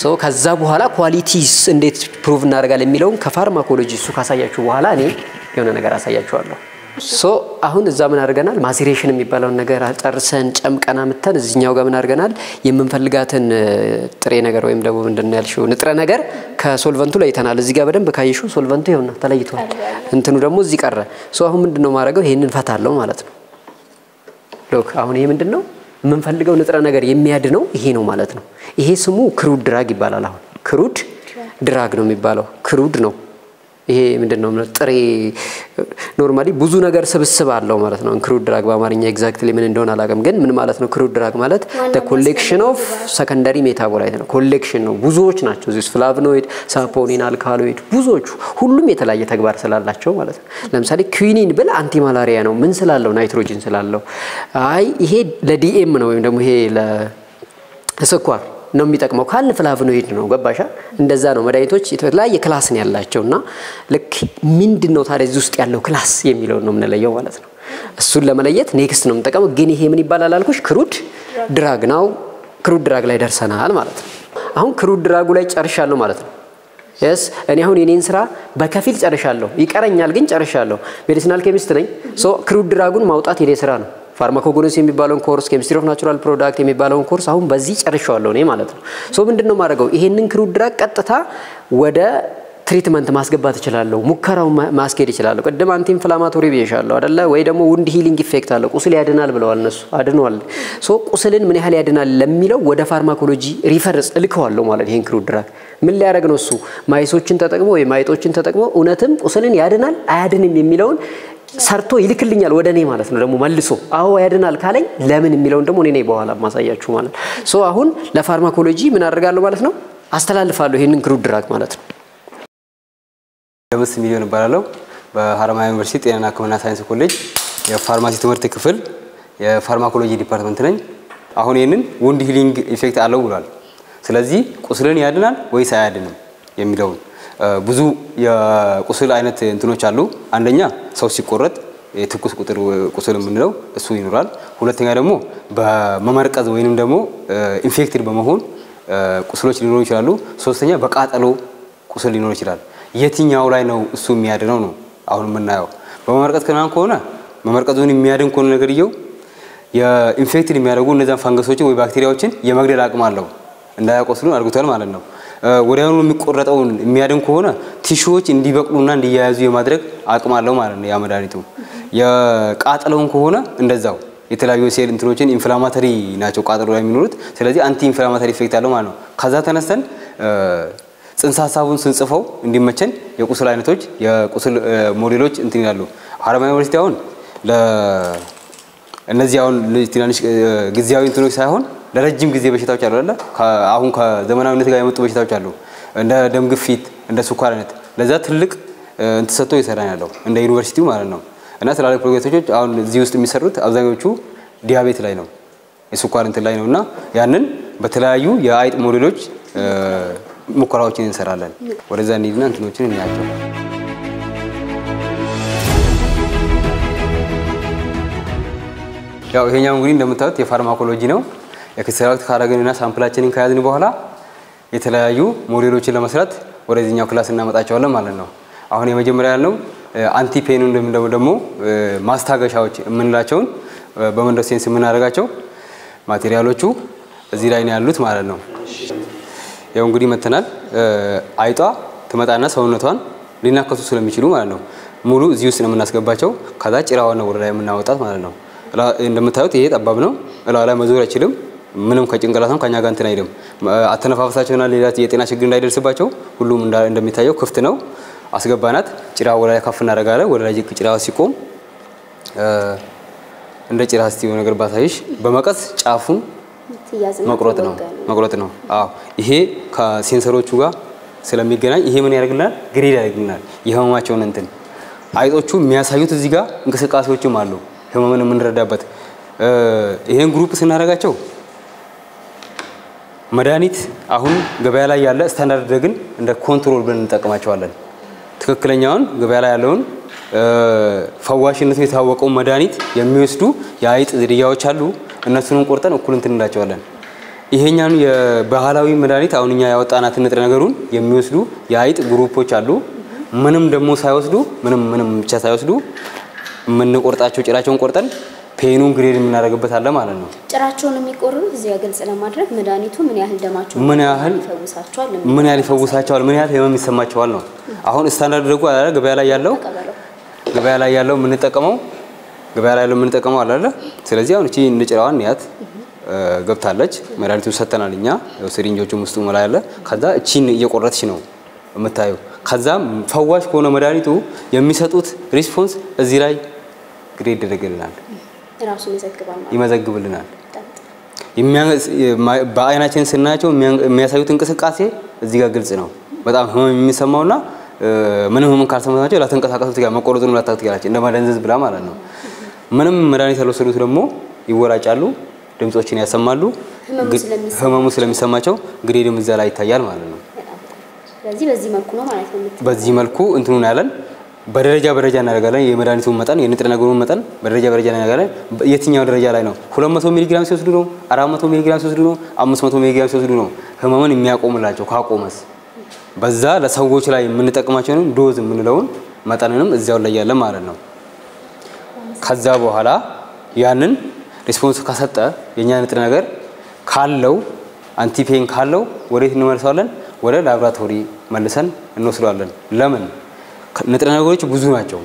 ሶ ከዛ በኋላ ኳሊቲስ እንዴት ፕሩቭ እናረጋለን የሚለው ከፋርማኮሎጂ እሱ ካሳያችሁ በኋላ እኔ የሆነ ነገር አሳያችኋለሁ ሶ አሁን እዛ ምን አድርገናል ማሲሬሽን የሚባለው ነገር አጠርሰን ጨምቀና መተን እዚህኛው ጋር ምን አድርገናል የምንፈልጋትን ጥሬ ነገር ወይም ደግሞ ምንድነው ያልሽው ንጥረ ነገር ከሶልቨንቱ ላይ ተናል እዚህ ጋር በደንብ ካይሽው ሶልቨንቱ ይሆና ተለይቷል እንትኑ ደግሞ እዚህ ቀረ ሶ አሁን ምንድነው ማረጋው ይሄንን ፈታለው ማለት ነው ሎክ አሁን ይሄ ምንድነው የምንፈልገው ንጥረ ነገር የሚያድነው ይሄ ነው ማለት ነው ይሄ ስሙ ክሩድ ድራግ ይባላል አሁን ክሩድ ድራግ ነው የሚባለው ክሩድ ነው ይሄ ምንድነው ጥሬ ኖርማሊ ብዙ ነገር ስብስብ አለው ማለት ነው ክሩድ ድራግ በአማርኛ ኤግዛክትሊ ምን እንደሆነ አላቀም ግን ምን ማለት ነው ክሩድ ድራግ ማለት the collection of secondary metabolite ነው ኮሌክሽን ነው ብዙዎች ናቸው እዚህ ፍላቮኖይድ ሳፖኒን አልካሎይድ ብዙዎቹ ሁሉም የተለያየ ተግባር ስላላቸው ማለት ነው ለምሳሌ ኩዊኒን ብል አንቲ ማላሪያ ነው ምን ስላለው ናይትሮጂን ስላለው አይ ይሄ ለዲኤም ነው ወይም ደግሞ ይሄ ለስኳር ነው የሚጠቅመው ካል ፍላቮኖይድ ነው ገባሻ እንደዛ ነው መድኃኒቶች የተለያየ ክላስ ነው ያላቸውና ልክ ምንድነው ታዲያ እዚህ ውስጥ ያለው ክላስ የሚለው ነው የምንለየው ማለት ነው እሱን ለመለየት ኔክስት ነው የምንጠቀመው ግን ይሄ ምን ይባላል አልኩሽ ክሩድ ድራግ ነው ክሩድ ድራግ ላይ ደርሰናል ማለት ነው አሁን ክሩድ ድራጉ ላይ ጨርሻለሁ ማለት ነው yes እኔ አሁን የኔን ስራ በከፊል ጨርሻለሁ ይቀረኛል ግን ጨርሻለሁ ሜዲሲናል ኬሚስት ነኝ ሶ ክሩድ ድራጉን ማውጣት የኔ ስራ ነው ፋርማኮጎኖሲ የሚባለውን ኮርስ ኬሚስትሪ ኦፍ ናቹራል ፕሮዳክት የሚባለውን ኮርስ አሁን በዚህ ጨርሻለሁ እኔ ማለት ነው ሶ ምንድነው ማድረገው ይሄንን ክሩድ ድራግ ቀጥታ ወደ ትሪትመንት ማስገባት ይችላልው ሙከራው ማስኬድ ይችላልው ቀደም አንቲ ኢንፍላማቶሪ ቢያሻለው አይደለ ወይ ደግሞ ውንድ ሂሊንግ ኢፌክት አለ ቁስል ያድናል ብለዋል እነሱ አድኗል ሶ ቁስልን ምን ያህል ያድናል ለሚለው ወደ ፋርማኮሎጂ ሪፈረንስ ልከዋለው ማለት ይሄን ክሩድ ድራግ ምን ሊያደርግ ነው እሱ ማይሶችን ተጠቅሞ ወይ ማይጦችን ተጠቅሞ ኡነትም ቁስልን ያድናል አያድንም የሚለውን ሰርቶ ይልክልኛል ወደኔ ማለት ነው ደግሞ መልሶ አዎ ያድናል ካለኝ ለምን የሚለውን ደግሞ እኔ በኋላ ማሳያችሁ ማለት ሶ አሁን ለፋርማኮሎጂ ምን አደርጋለሁ ማለት ነው አስተላልፋለሁ ይሄንን ክሩድ ድራግ ማለት ነው
ደምስ ሚሊዮን ይባላል በሐረማያ ዩኒቨርሲቲ ጤናና ሕክምና ሳይንስ ኮሌጅ የፋርማሲ ትምህርት ክፍል የፋርማኮሎጂ ዲፓርትመንት ነኝ አሁን ይሄንን ውንድ ሂሊንግ ኢፌክት አለው ብሏል ስለዚህ ቁስልን ያድናል ወይስ አያድንም የሚለው ብዙ የቁስል አይነት እንትኖች አሉ አንደኛ ሰው ሲቆረጥ የትኩስ ቁስል ምንለው እሱ ይኖራል ሁለተኛ ደግሞ በመመርቀዝ ወይንም ደግሞ ኢንፌክትድ በመሆን ቁስሎች ሊኖሩ ይችላሉ ሶስተኛ በቃጠሎ ቁስል ሊኖር ይችላል የትኛው ላይ ነው እሱ የሚያድነው ነው አሁን ምናየው በመመርቀዝ ከሆነ መመርቀዙን የሚያድን ኮን ነገርየው የኢንፌክትድ የሚያደርጉ እነዛን ፈንገሶችን ወይ ባክቴሪያዎችን የመግደል አቅም አለው እንዳያቆስሉ አድርጎታል ማለት ነው ወዲያውኑ የሚቆረጠው የሚያድን ከሆነ ቲሹዎች እንዲበቅሉና እንዲያያዙ የማድረግ አቅም አለው ማለት ነው ያ መድኃኒቱ የቃጠለውን ከሆነ እንደዛው የተለያዩ ሴል እንትኖችን ኢንፍላማቶሪ ናቸው ቃጠሎ ላይ የሚኖሩት ስለዚህ አንቲ ኢንፍላማቶሪ ኢፌክት አለው ማለት ነው ከዛ ተነስተን ጽንሰ ሐሳቡን ስንጽፈው እንዲመቸን የቁስል አይነቶች የቁስል ሞዴሎች እንትን ይላሉ ሐረማያ ዩኒቨርሲቲ አሁን ለእነዚህ አሁን ለትናንሽ ጊዜያዊ እንትኖች ሳይሆን ለረጅም ጊዜ በሽታዎች አሉ አይደል አሁን ከዘመናዊነት ጋር የመጡ በሽታዎች አሉ እንደ ደም ግፊት እንደ ስኳር አይነት ለዛ ትልቅ እንትሰጥቶ ይሰራን ያለው እንደ ዩኒቨርሲቲው ማለት ነው እና ትላልቅ ፕሮጀክቶች አሁን እዚህ ውስጥ የሚሰሩት አብዛኞቹ ዲያቤት ላይ ነው የስኳር እንትን ላይ ነውና ያንን በተለያዩ የአይጥ ሞዴሎች ሙከራዎችን እንሰራለን ወደዛ እንሂድና እንትኖችን እንያቸው ያው ይሄኛው እንግዲህ እንደምታዩት የፋርማኮሎጂ ነው ኤክስትራክት ካረግንና ሳምፕላችንን ከያዝን በኋላ የተለያዩ ሞዴሎችን ለመስራት ወደዚህኛው ክላስ እናመጣቸዋለን ማለት ነው አሁን የመጀመሪያ ያለው አንቲ ፔኑ ደግሞ ማስታገሻዎች የምንላቸውን በመንደር ሴንስ የምናደርጋቸው ማቴሪያሎቹ እዚህ ላይ ነው ያሉት ማለት ነው ያው እንግዲህ መተናል አይጧ ትመጣና ሰውነቷን ሊናከሱ ስለሚችሉ ማለት ነው ሙሉ እዚህ ውስጥ ነው የምናስገባቸው ከዛ ጭራዋን ነው ወደ ላይ የምናወጣት ማለት ነው እንደምታዩት ይሄ ጠባብ ነው ላይ መዞር አይችልም ምንም ከጭንቅላታም ከኛ ጋር እንትን አይደለም አተነፋፈሳቸውና ሌላ የጤና ችግር እንዳይደርስባቸው ሁሉም እንደሚታየው ክፍት ነው አስገባናት ጭራው ወደ ላይ ከፍ እናደርጋለን ወደ ላይ ጭራው ሲቆም እንደ ጭራ ስቲው ነገር ባታይሽ በመቀስ ጫፉን መቁረጥ ነው አዎ ይሄ ከሴንሰሮቹ ጋር ስለሚገናኝ ይሄ ምን ያደርግልናል? ግሬድ ያደርግልናል የህመማቸውን እንትን። አይጦቹ የሚያሳዩት እዚህ ጋር እንቅስቃሴዎችም አሉ ህመምን የምንረዳበት። ይሄን ግሩፕ ስናደርጋቸው መድኃኒት አሁን ገበያ ላይ ያለ ስታንዳርድ ደግን እንደ ኮንትሮል ብለን እንጠቀማቸዋለን። ትክክለኛውን ገበያ ላይ ያለውን ፈዋሽነቱ የታወቀው መድኃኒት የሚወስዱ የአይጥ ዝርያዎች አሉ። እነሱንም ቆርጠን እኩል እንትን እንላቸዋለን። ይሄኛን የባህላዊ መድኃኒት አሁን እኛ ያወጣናት ንጥረ ነገሩን የሚወስዱ የአይጥ ግሩፖች አሉ። ምንም ደግሞ ሳይወስዱ ምንም ብቻ ሳይወስዱ የምንቆርጣቸው ጭራቸውን ቆርጠን ፔኑን ግሬድ የምናደርግበት አለ ማለት ነው።
ጭራቸውን የሚቆርጡት እዚህ ግልጽ ለማድረግ መድኃኒቱ ምን ያህል ደማቸው
ምን ያህል ይፈውሳቸዋል ምን ያህል ህመም ይሰማቸዋል ነው። አሁን ስታንዳርድ ደግሞ አለ ገበያ ላይ ያለው የምንጠቀመው አለ። ስለዚህ አሁን እቺ እንጭራዋን ያት ገብታለች መድኃኒቱ ሰተናል እኛ ሲሪንጆቹም ውስጡ መላ ያለ ከዛ እቺን እየቆረጥሽ ነው የምታየው። ከዛ ፈዋሽ ከሆነ መድኃኒቱ የሚሰጡት ሪስፖንስ እዚህ ላይ ግሬድ ይደረግልናል
ራሱ
ይመዘግብልናል። በአይናችን ስናያቸው የሚያሳዩት እንቅስቃሴ እዚህ ጋር ግልጽ ነው። በጣም ህመም የሚሰማውና ምንም ህመም ካልሰማቸው ላተንቀሳቀሱት ጋር መቆረጡን ላታውት ጋራቸው እንደ ማደንዘዝ ብላ ማለት ነው። ምንም መድኃኒት ያልወሰዱት ደግሞ ይወራጫሉ፣ ድምጾችን ያሰማሉ። ህመሙ ስለሚሰማቸው ግሬድም እዛ ላይ ይታያል ማለት ነው።
ስለዚህ በዚህ መልኩ ነው ማለት ነው።
በዚህ መልኩ እንትኑን ያለን በደረጃ እናደርጋለን። የመድኃኒቱን መጠን የንጥረ ነገሩን መጠን በደረጃ እናደርጋለን። የትኛው ደረጃ ላይ ነው 200 ሚሊ ግራም ሲወስዱ ነው 400 ሚሊ ግራም ሲወስዱ ነው 500 ሚሊ ግራም ሲወስዱ ነው ህመምን የሚያቆምላቸው ካቆመስ በዛ ለሰዎች ላይ የምንጠቀማቸው ዶዝ የምንለውን መጠንንም እዚያው ላይ ያለ ማለት ነው። ከዛ በኋላ ያንን ሪስፖንስ ከሰጠ የኛ ንጥረ ነገር ካለው አንቲፔን ካለው ወዴት እንመልሰዋለን? ወደ ላብራቶሪ መልሰን እንወስደዋለን። ለምን? ንጥረ ነገሮች ብዙ ናቸው።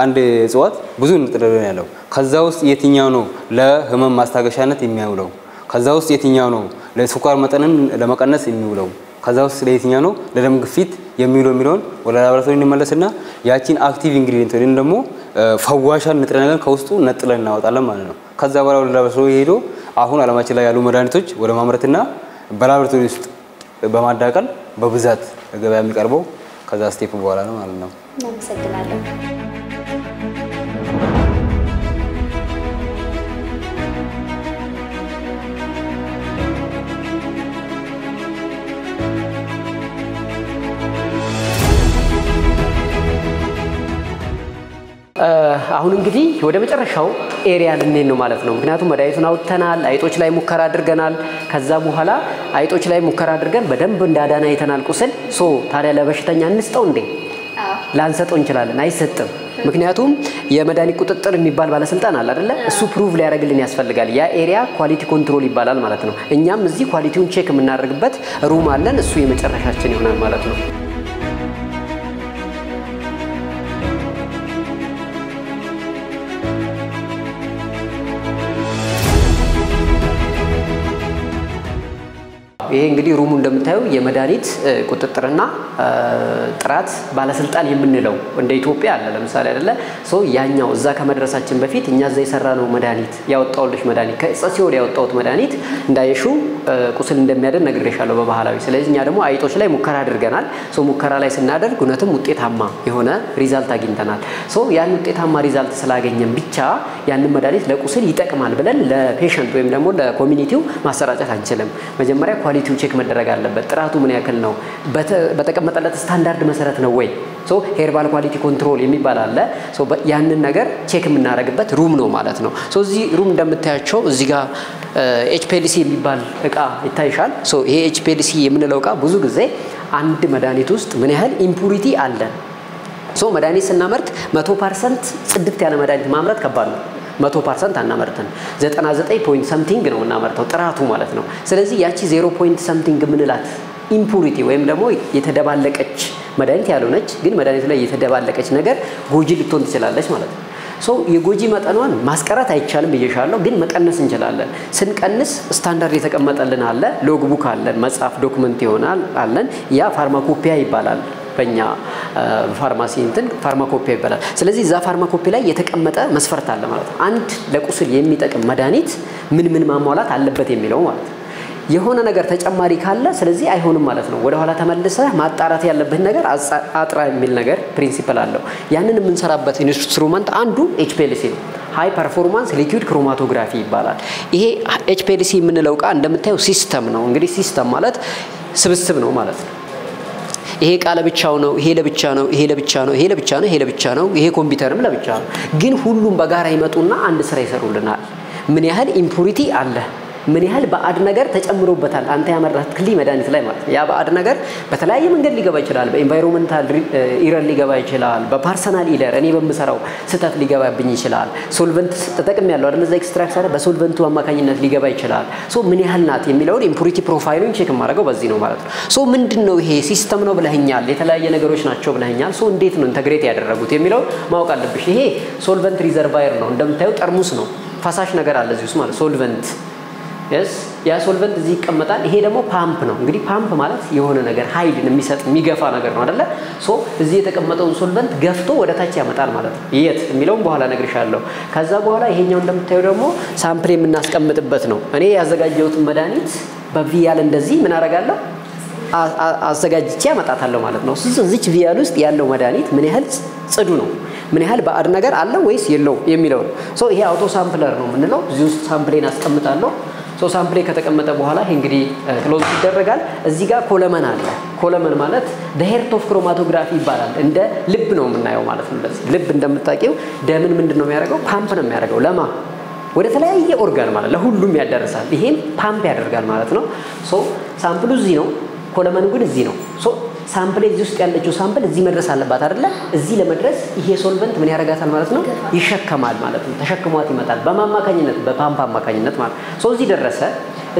አንድ እጽዋት ብዙ ንጥረ ነገር ያለው ከዛ ውስጥ የትኛው ነው ለህመም ማስታገሻነት የሚያውለው? ከዛ ውስጥ የትኛው ነው ለስኳር መጠንን ለመቀነስ የሚውለው? ከዛ ውስጥ ለየትኛው ነው ለደም ግፊት የሚውለውን ወደ ላብራቶሪ እንመለስና ያቺን አክቲቭ ኢንግሪዲየንት ወይም ደግሞ ፈዋሻን ንጥረ ነገር ከውስጡ ነጥለን እናወጣለን ማለት ነው። ከዛ በኋላ ወደ ላብራቶሪ ሄዶ አሁን አለማችን ላይ ያሉ መድኃኒቶች ወደ ማምረትና በላብራቶሪ ውስጥ በማዳቀል በብዛት ለገበያ የሚቀርበው ከዛ ስቴፕ በኋላ ነው ማለት ነው።
እናመሰግናለን።
አሁን እንግዲህ ወደ መጨረሻው ኤሪያ ልንሄድ ነው ማለት ነው። ምክንያቱም መድኃኒቱን አውጥተናል፣ አይጦች ላይ ሙከራ አድርገናል። ከዛ በኋላ አይጦች ላይ ሙከራ አድርገን በደንብ እንዳዳና አይተናል ቁስል። ታዲያ ለበሽተኛ እንስጠው እንዴ? ላንሰጠው እንችላለን? አይሰጥም። ምክንያቱም የመድኃኒት ቁጥጥር የሚባል ባለስልጣን አለ አይደለ? እሱ ፕሩቭ ሊያደርግልን ያስፈልጋል። ያ ኤሪያ ኳሊቲ ኮንትሮል ይባላል ማለት ነው። እኛም እዚህ ኳሊቲውን ቼክ የምናደርግበት ሩም አለን። እሱ የመጨረሻችን ይሆናል ማለት ነው። ይሄ እንግዲህ ሩሙ እንደምታዩ የመድኃኒት ቁጥጥርና ጥራት ባለስልጣን የምንለው እንደ ኢትዮጵያ አለ ለምሳሌ አይደለ? ያኛው እዛ ከመድረሳችን በፊት እኛ እዛ የሰራነው መድኃኒት ያወጣውልሽ መድኃኒት ከጽሲዮድ ያወጣውት መድኃኒት እንዳይሹ ቁስል እንደሚያደርግ ነግሬሻለሁ በባህላዊ። ስለዚህ እኛ ደግሞ አይጦች ላይ ሙከራ አድርገናል። ሙከራ ላይ ስናደርግ እውነትም ውጤታማ የሆነ ሪዛልት አግኝተናል። ያን ውጤታማ ሪዛልት ስላገኘን ብቻ ያንን መድኃኒት ለቁስል ይጠቅማል ብለን ለፔሸንት ወይም ደግሞ ለኮሚኒቲው ማሰራጨት አንችልም። መጀመሪያ ኳሊቲው ቼክ መደረግ አለበት። ጥራቱ ምን ያክል ነው? በተቀመጠለት ስታንዳርድ መሰረት ነው ወይ? ሄርባል ኳሊቲ ኮንትሮል የሚባል አለ። ያንን ነገር ቼክ የምናደርግበት ሩም ነው ማለት ነው። እዚህ ሩም እንደምታያቸው እዚህ ጋር ኤችፒኤልሲ የሚባል እቃ ይታይሻል። ይሄ ኤችፒኤልሲ የምንለው እቃ ብዙ ጊዜ አንድ መድኃኒት ውስጥ ምን ያህል ኢምፑሪቲ አለ። መድኃኒት ስናመርት 100% ጽድት ያለ መድኃኒት ማምረት ከባድ ነው። 100% አናመርተን 99 ፖይንት ሰምቲንግ ነው እናመርተው ጥራቱ ማለት ነው። ስለዚህ ያቺ 0 ፖይንት ሰምቲንግ ምንላት ኢምፑሪቲ ወይም ደግሞ የተደባለቀች መድኃኒት ያልሆነች ግን መድኃኒቱ ላይ የተደባለቀች ነገር ጎጂ ልትሆን ትችላለች ማለት ነው። የጎጂ መጠኗን ማስቀረት አይቻልም ብዬሻለሁ፣ ግን መቀነስ እንችላለን። ስንቀንስ ስታንዳርድ የተቀመጠልን አለ፣ ሎግቡክ አለን፣ መጽሐፍ ዶክመንት ይሆናል አለን። ያ ፋርማኮፒያ ይባላል። በእኛ ፋርማሲ ፋርማኮፒያ ይባላል። ስለዚህ እዛ ፋርማኮፒያ ላይ የተቀመጠ መስፈርት አለ ማለት ነው። አንድ ለቁስል የሚጠቅም መድኃኒት ምን ማሟላት አለበት የሚለው ማለት ነው። የሆነ ነገር ተጨማሪ ካለ ስለዚህ አይሆንም ማለት ነው ወደ ኋላ ተመልሰህ ማጣራት ያለብህ ነገር አጥራ የሚል ነገር ፕሪንሲፕል አለው ያንን የምንሰራበት ኢንስትሩመንት አንዱ HPLC ነው ሃይ ፐርፎርማንስ ሊኩዊድ ክሮማቶግራፊ ይባላል ይሄ HPLC የምንለው ቃል እንደምታዩ ሲስተም ነው እንግዲህ ሲስተም ማለት ስብስብ ነው ማለት ነው ይሄ ቃል ለብቻው ነው ይሄ ለብቻ ነው ይሄ ለብቻ ነው ይሄ ለብቻ ነው ይሄ ለብቻ ነው ይሄ ኮምፒውተርም ለብቻ ነው ግን ሁሉም በጋራ ይመጡና አንድ ስራ ይሰሩልናል ምን ያህል ኢምፑሪቲ አለ ምን ያህል ባዕድ ነገር ተጨምሮበታል አንተ ያመረትክልኝ መድኃኒት ላይ ማለት ያ ባዕድ ነገር በተለያየ መንገድ ሊገባ ይችላል በኤንቫይሮንመንታል ኢረር ሊገባ ይችላል በፐርሰናል ኢረር እኔ በመሰራው ስህተት ሊገባብኝ ይችላል ሶልቨንት ተጠቅም ያለው አይደል እዛ ኤክስትራክት አረ በሶልቨንቱ አማካኝነት ሊገባ ይችላል ሶ ምን ያህል ናት የሚለው ኢምፑሪቲ ፕሮፋይሉን ቼክ ማድረገው በዚህ ነው ማለት ነው ሶ ምንድነው ይሄ ሲስተም ነው ብለህኛል የተለያየ ነገሮች ናቸው ብለህኛል ሶ እንዴት ነው ኢንተግሬት ያደረጉት የሚለው ማወቅ አለብሽ ይሄ ሶልቨንት ሪዘርቫየር ነው እንደምታዩ ጠርሙስ ነው ፈሳሽ ነገር አለ እዚህ ውስጥ ማለት ሶልቨንት yes ያ ሶልቨንት እዚህ ይቀመጣል ይሄ ደግሞ ፓምፕ ነው እንግዲህ ፓምፕ ማለት የሆነ ነገር ኃይልን የሚሰጥ የሚገፋ ነገር ነው አይደለ ሶ እዚህ የተቀመጠው ሶልቨንት ገፍቶ ወደ ታች ያመጣል ማለት ነው የት የሚለውን በኋላ ነግርሻለሁ ከዛ በኋላ ይሄኛው እንደምታዩ ደግሞ ሳምፕል የምናስቀምጥበት ነው እኔ ያዘጋጀሁት መድኃኒት በቪያል እንደዚህ ምን አረጋለሁ አዘጋጅቼ ያመጣታለሁ ማለት ነው እዚች ቪያል ውስጥ ያለው መድኃኒት ምን ያህል ጽዱ ነው ምን ያህል ባዕድ ነገር አለ ወይስ የለው የሚለው ሶ ይሄ አውቶ ሳምፕለር ነው ምንለው እዚህ ውስጥ ሳምፕሌን አስቀምጣለሁ ሶ ሳምፕሌ ከተቀመጠ በኋላ ይሄ እንግዲህ ክሎዝ ይደረጋል እዚህ ጋር ኮለመን አለ ኮለመን ማለት the heart of chromatography ይባላል እንደ ልብ ነው የምናየው ማለት ነው ለዚህ ልብ እንደምታውቂው ደምን ምንድነው የሚያደርገው ፓምፕ ነው የሚያደርገው ለማ ወደ ተለያየ ኦርጋን ማለት ለሁሉም ያደርሳል ይሄን ፓምፕ ያደርጋል ማለት ነው ሶ ሳምፕሉ እዚህ ነው ኮለመኑ ግን እዚህ ነው ሶ ሳምፕል እዚህ ውስጥ ያለችው ሳምፕል እዚህ መድረስ አለባት አይደለ እዚህ ለመድረስ ይሄ ሶልቨንት ምን ያረጋታል ማለት ነው ይሸከማል ማለት ነው ተሸክሟት ይመጣል በማማካኝነት በፓምፕ አማካኝነት ማለት ሶ እዚህ ደረሰ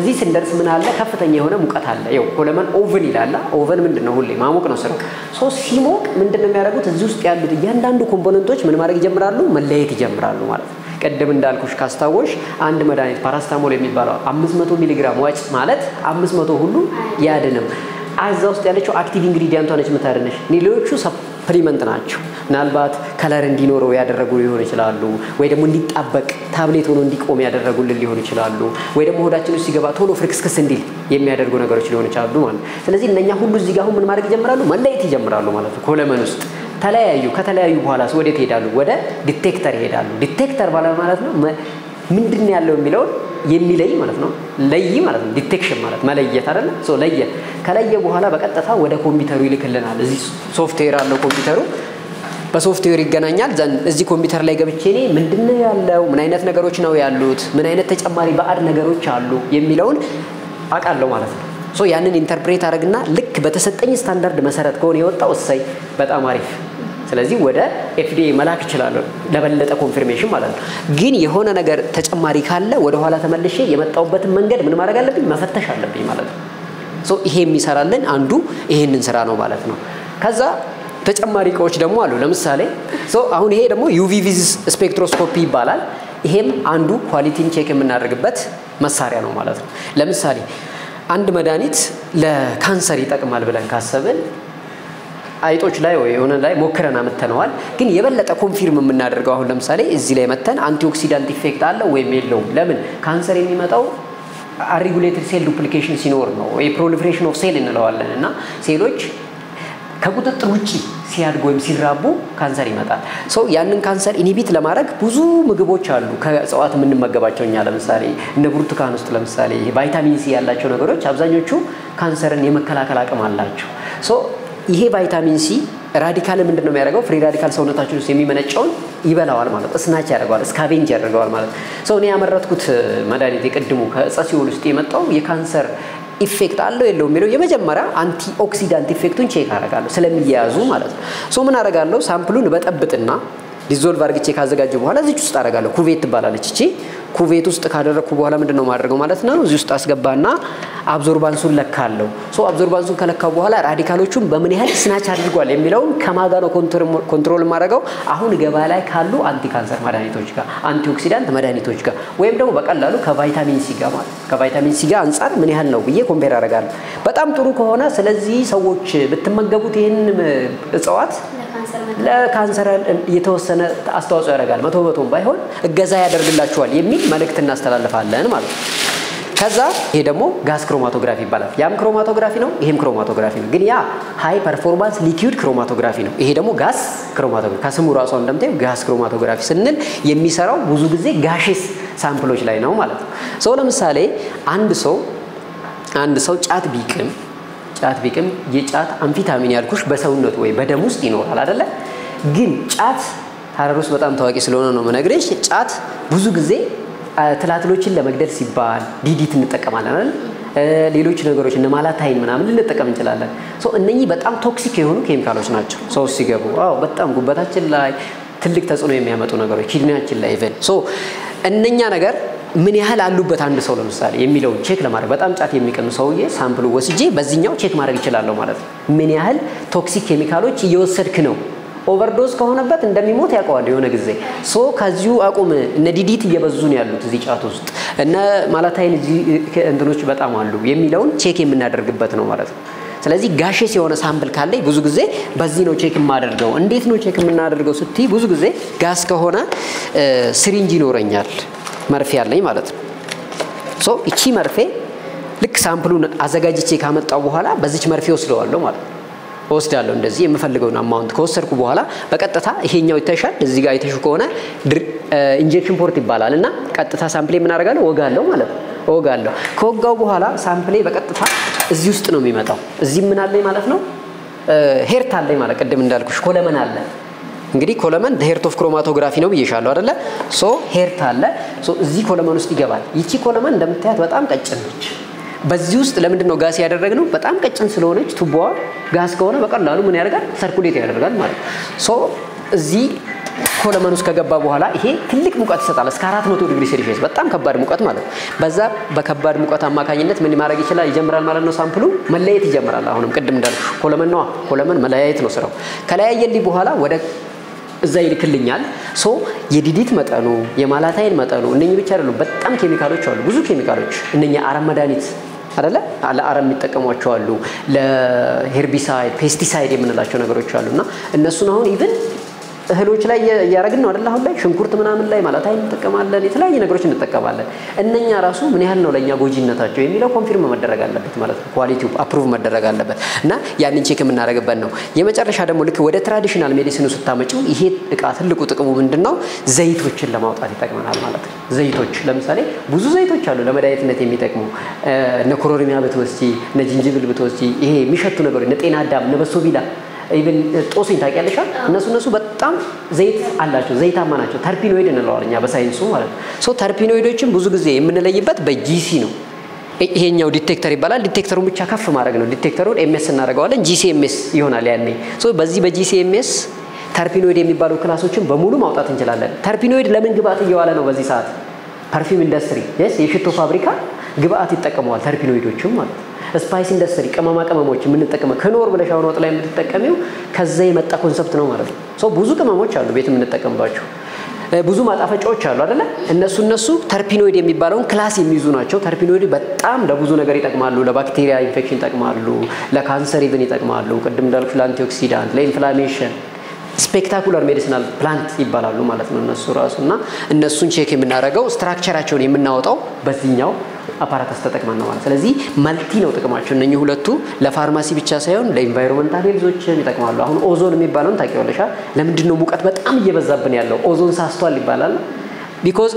እዚህ ስንደርስ ምን አለ ከፍተኛ የሆነ ሙቀት አለ ይው ኮለመን ኦቨን ይላል ኦቨን ምንድነው ሁሌ ማሞቅ ነው ስራው ሶ ሲሞቅ ምንድነው የሚያደርጉት እዚህ ውስጥ ያሉት እያንዳንዱ ኮምፖነንቶች ምን ማድረግ ይጀምራሉ መለየት ይጀምራሉ ማለት ነው ቀደም እንዳልኩሽ ካስታወሽ አንድ መድኃኒት ፓራስታሞል የሚባለው 500 ሚሊ ግራም ዋጭ ማለት 500 ሁሉ ያድንም አዛ ውስጥ ያለችው አክቲቭ ኢንግሪዲየንቷ ነች መታረነሽ ሌሎቹ ሰፕሊመንት ናቸው ምናልባት ከለር እንዲኖረው ያደረጉ ሊሆን ይችላሉ ወይ ደግሞ እንዲጣበቅ ታብሌት ሆኖ እንዲቆም ያደረጉልን ሊሆን ይችላሉ ወይ ደግሞ ሆዳችን ውስጥ ሲገባ ቶሎ ፍርክስክስ እንዲል የሚያደርጉ ነገሮች ሊሆን ይችላሉ ማለት ስለዚህ እነኛ ሁሉ እዚህ ጋር ምን ማድረግ ይጀምራሉ መለየት ይጀምራሉ ማለት ነው ኮለመን ውስጥ ተለያዩ ከተለያዩ በኋላ ወዴት ይሄዳሉ ወደ ዲቴክተር ይሄዳሉ ዲቴክተር ማለት ነው ምንድነው ያለው የሚለው የሚለይ ማለት ነው ለይ ማለት ነው ዲቴክሽን ማለት መለየት አይደለ ሶ ለየ ከለየ በኋላ በቀጥታ ወደ ኮምፒውተሩ ይልክልናል እዚህ ሶፍትዌር አለው ኮምፒውተሩ በሶፍትዌር ይገናኛል ዘን እዚህ ኮምፒውተር ላይ ገብቼ እኔ ምንድነው ያለው ምን አይነት ነገሮች ነው ያሉት ምን አይነት ተጨማሪ ባዕድ ነገሮች አሉ የሚለውን አቃለው ማለት ነው ሶ ያንን ኢንተርፕሬት አረግና ልክ በተሰጠኝ ስታንዳርድ መሰረት ከሆነ የወጣው እሰይ በጣም አሪፍ ስለዚህ ወደ FDA መላክ ይችላል ለበለጠ ኮንፊርሜሽን ማለት ነው ግን የሆነ ነገር ተጨማሪ ካለ ወደ ኋላ ተመልሼ የመጣውበትን መንገድ ምን ማድረግ አለብኝ መፈተሽ አለብኝ ማለት ነው ሶ ይሄ የሚሰራልን አንዱ ይሄንን ስራ ነው ማለት ነው ከዛ ተጨማሪ እቃዎች ደግሞ አሉ ለምሳሌ ሶ አሁን ይሄ ደግሞ UV ቪዝ ስፔክትሮስኮፒ ይባላል ይሄም አንዱ ኳሊቲን ቼክ የምናደርግበት መሳሪያ ነው ማለት ነው ለምሳሌ አንድ መድኃኒት ለካንሰር ይጠቅማል ብለን ካሰብን አይጦች ላይ ወይ የሆነ ላይ ሞክረና መተነዋል ግን የበለጠ ኮንፊርም የምናደርገው አሁን ለምሳሌ እዚህ ላይ መተን አንቲኦክሲዳንት ኢፌክት አለው ወይ የለውም ለምን ካንሰር የሚመጣው አንሬጉሌትድ ሴል ዱፕሊኬሽን ሲኖር ነው ወይ ፕሮሊፌሬሽን ኦፍ ሴል እንለዋለንና ሴሎች ከቁጥጥር ውጪ ሲያድጉ ወይም ሲራቡ ካንሰር ይመጣል ሶ ያንን ካንሰር ኢኒቢት ለማድረግ ብዙ ምግቦች አሉ ከእጽዋት የምንመገባቸው እኛ ለምሳሌ እነ ብርቱካን ውስጥ ለምሳሌ ቫይታሚን ሲ ያላቸው ነገሮች አብዛኞቹ ካንሰርን የመከላከል አቅም አላቸው ሶ ይሄ ቫይታሚን ሲ ራዲካል ምንድነው የሚያደርገው ፍሪ ራዲካል ሰውነታችን ውስጥ የሚመነጨውን ይበላዋል ማለት ስናች ያደርጋል ስካቬንጅ ያደርጋል ማለት ሶ እኔ ያመረትኩት መድኃኒት የቀድሙ ከጸሲዮል ውስጥ የመጣው የካንሰር ኢፌክት አለው የለው የሚለው የመጀመሪያ አንቲ ኦክሲዳንት ኢፌክቱን ቼክ አደርጋለሁ ስለሚያያዙ ማለት ነው ሶ ምን አደርጋለሁ ሳምፕሉን በጠብጥና ዲዞልቭ አድርጌ ካዘጋጀው በኋላ እዚህ ውስጥ አደርጋለሁ ኩቬት ትባላለች እቺ ኩቬት ውስጥ ካደረኩ በኋላ ምንድነው ማድረገው ማለት ነው እዚህ ውስጥ አስገባና አብዞርባንሱን ለካለው ሶ አብዞርባንሱን ከለካው በኋላ ራዲካሎቹን በምን ያህል ስናች አድርጓል የሚለው ከማጋ ነው ኮንትሮል ማድረገው አሁን ገባ ላይ ካሉ አንቲ ካንሰር መድኃኒቶች ጋር አንቲ ኦክሲዳንት መድኃኒቶች ጋር ወይም ደግሞ በቀላሉ ከቫይታሚን ሲ ጋር ማለት ከቫይታሚን ሲ ጋር አንፃር ምን ያህል ነው ብዬ ኮምፔር አደርጋለሁ በጣም ጥሩ ከሆነ ስለዚህ ሰዎች ብትመገቡት ይሄን እጽዋት ለካንሰር የተወሰነ አስተዋጽኦ ያደርጋል 100% ባይሆን እገዛ ያደርግላችኋል የሚል መልእክት እናስተላልፋለን ማለት ነው ከዛ ይሄ ደግሞ ጋስ ክሮማቶግራፊ ይባላል። ያም ክሮማቶግራፊ ነው፣ ይሄም ክሮማቶግራፊ ነው። ግን ያ ሃይ ፐርፎርማንስ ሊኩዊድ ክሮማቶግራፊ ነው። ይሄ ደግሞ ጋስ ክሮማቶግራፊ። ከስሙ ራሱ እንደምታዩ ጋስ ክሮማቶግራፊ ስንል የሚሰራው ብዙ ጊዜ ጋሽስ ሳምፕሎች ላይ ነው ማለት ነው። ለምሳሌ አንድ ሰው ጫት ቢቅም የጫት አምፊታሚን ያልኩሽ በሰውነቱ ወይ በደም ውስጥ ይኖራል አይደለ? ግን ጫት ሀረር ውስጥ በጣም ታዋቂ ስለሆነ ነው መነግሬሽ። ጫት ብዙ ጊዜ ትላትሎችን ለመግደል ሲባል ዲዲት እንጠቀማለን አይደል? ሌሎች ነገሮች እነ ማላታይን ምናምን ልንጠቀም እንችላለን። እነኚህ በጣም ቶክሲክ የሆኑ ኬሚካሎች ናቸው። ሰው ሲገቡ በጣም ጉበታችን ላይ ትልቅ ተጽዕኖ የሚያመጡ ነገሮች፣ ኪድኒያችን ላይ ኢቨን እነኛ ነገር ምን ያህል አሉበት አንድ ሰው ለምሳሌ የሚለውን ቼክ ለማድረግ በጣም ጫት የሚቀም ሰውዬ ሳምፕሉ ወስጄ በዚህኛው ቼክ ማድረግ ይችላልው ማለት ነው። ምን ያህል ቶክሲክ ኬሚካሎች እየወሰድክ ነው። ኦቨርዶዝ ከሆነበት እንደሚሞት ያውቀዋል የሆነ ጊዜ። ከዚሁ አቁም። እነ ዲዲት እየበዙ ነው ያሉት እዚህ ጫት ውስጥ፣ እነ ማላታይን እዚህ እንትኖች በጣም አሉ የሚለውን ቼክ የምናደርግበት ነው ማለት ነው። ስለዚህ ጋሼስ የሆነ ሳምፕል ካለኝ ብዙ ጊዜ በዚህ ነው ቼክ የማደርገው። እንዴት ነው ቼክ የምናደርገው ስትይ ብዙ ጊዜ ጋስ ከሆነ ሲሪንጅ ይኖረኛል፣ መርፌ ያለኝ ማለት ነው። እቺ መርፌ ልክ ሳምፕሉን አዘጋጅቼ ካመጣው በኋላ በዚች መርፌ ወስደዋለሁ ማለት ነው። ወስዳለሁ እንደዚህ የምፈልገውን አማውንት ከወሰድኩ በኋላ በቀጥታ ይሄኛው ይታሻል። እዚህ ጋር አይተሹ ከሆነ ኢንጀክሽን ፖርት ይባላልና ቀጥታ ሳምፕሌ ምን አደርጋለሁ? ወጋለሁ ማለት ነው። ወጋለሁ። ከወጋው በኋላ ሳምፕሌ በቀጥታ እዚህ ውስጥ ነው የሚመጣው። እዚህ ምን አለኝ ማለት ነው? ሄርት አለኝ ማለት ቅድም እንዳልኩሽ ኮለመን አለ። እንግዲህ ኮለመን ሄርት ኦፍ ክሮማቶግራፊ ነው ብዬሻለሁ አይደለ? ሄርት አለ። እዚህ ኮለመን ውስጥ ይገባል። ይቺ ኮለመን እንደምታያት በጣም ቀጭን ነች። በዚህ ውስጥ ለምንድን ነው ጋስ ያደረግነው? በጣም ቀጭን ስለሆነች ቱቦዋ ጋስ ከሆነ በቀላሉ ምን ያደርጋል? ሰርኩሌት ያደርጋል ማለት ነው። እዚህ ኮለመን ውስጥ ከገባ በኋላ ይሄ ትልቅ ሙቀት ይሰጣል እስከ 400 ዲግሪ ሴልሺየስ፣ በጣም ከባድ ሙቀት ማለት ነው። በዛ በከባድ ሙቀት አማካኝነት ምን ማድረግ ይጀምራል ማለት ነው? ሳምፕሉ መለየት ይጀምራል። አሁንም ቅድም እንዳልኩ ኮለመን መለያየት ነው ስራው። ከለያየልኝ በኋላ ወደ እዛ ይልክልኛል። የዲዲት መጠኑ የማላታይን መጠኑ እነኚህ ብቻ አይደሉም፣ በጣም ኬሚካሎች አሉ፣ ብዙ ኬሚካሎች። እነኚህ አረም መድኃኒት አይደለ? ለአረም የሚጠቀሟቸው አሉ፣ ለሄርቢሳይድ ፔስቲሳይድ የምንላቸው ነገሮች አሉና እነሱን አሁን ኢቭን እህሎች ላይ ያረግን ነው አይደል? አሁን ላይ ሽንኩርት ምናምን ላይ ማላታይን እንጠቀማለን፣ የተለያየ ነገሮች እንጠቀማለን። እነኛ ራሱ ምን ያህል ነው ለኛ ጎጂነታቸው የሚለው ኮንፊርም መደረግ አለበት ማለት ነው። ኳሊቲው አፕሩቭ መደረግ አለበት እና ያንን ቼክ የምናደርግበት ነው። የመጨረሻ ደግሞ ልክ ወደ ትራዲሽናል ሜዲሲኑ ስታመጪው ይሄ እቃ ትልቁ ጥቅሙ ምንድነው? ዘይቶችን ለማውጣት ይጠቅመናል ማለት ነው። ዘይቶች ለምሳሌ ብዙ ዘይቶች አሉ ለመድኃኒትነት የሚጠቅሙ እነ ኮሮሪማ ብትወስጂ፣ እነ ጅንጅብል ብትወስጂ፣ ይሄ የሚሸቱ ነገሮች እነ ጤና አዳም፣ እነ በሶቢላ ኢቭን ጦስኝ ታውቂያለሽ? እነሱ በጣም ዘይት አላቸው፣ ዘይታማ ናቸው። ተርፒኖይድ እንለዋለን እኛ በሳይንሱ ማለት ነው። ተርፒኖይዶችን ብዙ ጊዜ የምንለይበት በጂሲ ነው። ይሄኛው ዲቴክተር ይባላል። ዲቴክተሩን ብቻ ከፍ ማድረግ ነው። ዲቴክተሩን ኤምኤስ እናደርገዋለን፣ ጂሲኤምኤስ ይሆናል ያኔ። በዚህ በጂሲኤምኤስ ተርፒኖይድ የሚባሉ ክላሶችን በሙሉ ማውጣት እንችላለን። ተርፒኖይድ ለምን ግብአት እየዋለ ነው በዚህ ሰዓት? ፐርፊውም ኢንዱስትሪ የሽቶ ፋብሪካ ግብአት ይጠቀመዋል ተርፒኖይዶችም ማለት ነው። ስፓይስ ኢንዱስትሪ ቅመማ ቅመሞች የምንጠቀመው ከኖር ብለሽ አሁን ወጥ ላይ የምትጠቀሚው ከዛ የመጣ ኮንሰፕት ነው ማለት ነው። ብዙ ቅመሞች አሉ ቤት የምንጠቀምባቸው፣ ብዙ ማጣፈጫዎች አሉ አይደለ? እነሱ ተርፒኖይድ የሚባለውን ክላስ የሚይዙ ናቸው። ተርፒኖይድ በጣም ለብዙ ነገር ይጠቅማሉ። ለባክቴሪያ ኢንፌክሽን ይጠቅማሉ፣ ለካንሰር ኢቭን ይጠቅማሉ። ቅድም እንዳልኩሽ ለአንቲኦክሲዳንት፣ ለኢንፍላሜሽን ስፔክታኩላር ሜዲሲናል ፕላንት ይባላሉ ማለት ነው እነሱ ራሱና እነሱን ቼክ የምናደርገው ስትራክቸራቸውን የምናወጣው በዚህኛው አፓራተስ ተጠቅመን ነው ማለት። ስለዚህ መልቲ ነው ጥቅማቸው እነኚህ ሁለቱ። ለፋርማሲ ብቻ ሳይሆን ለኢንቫይሮንመንታል ሄልዞችን ይጠቅማሉ። አሁን ኦዞን የሚባለውን ታውቂዋለሽ? ለምንድን ነው ሙቀት በጣም እየበዛብን ያለው? ኦዞን ሳስቷል ይባላል። ቢኮዝ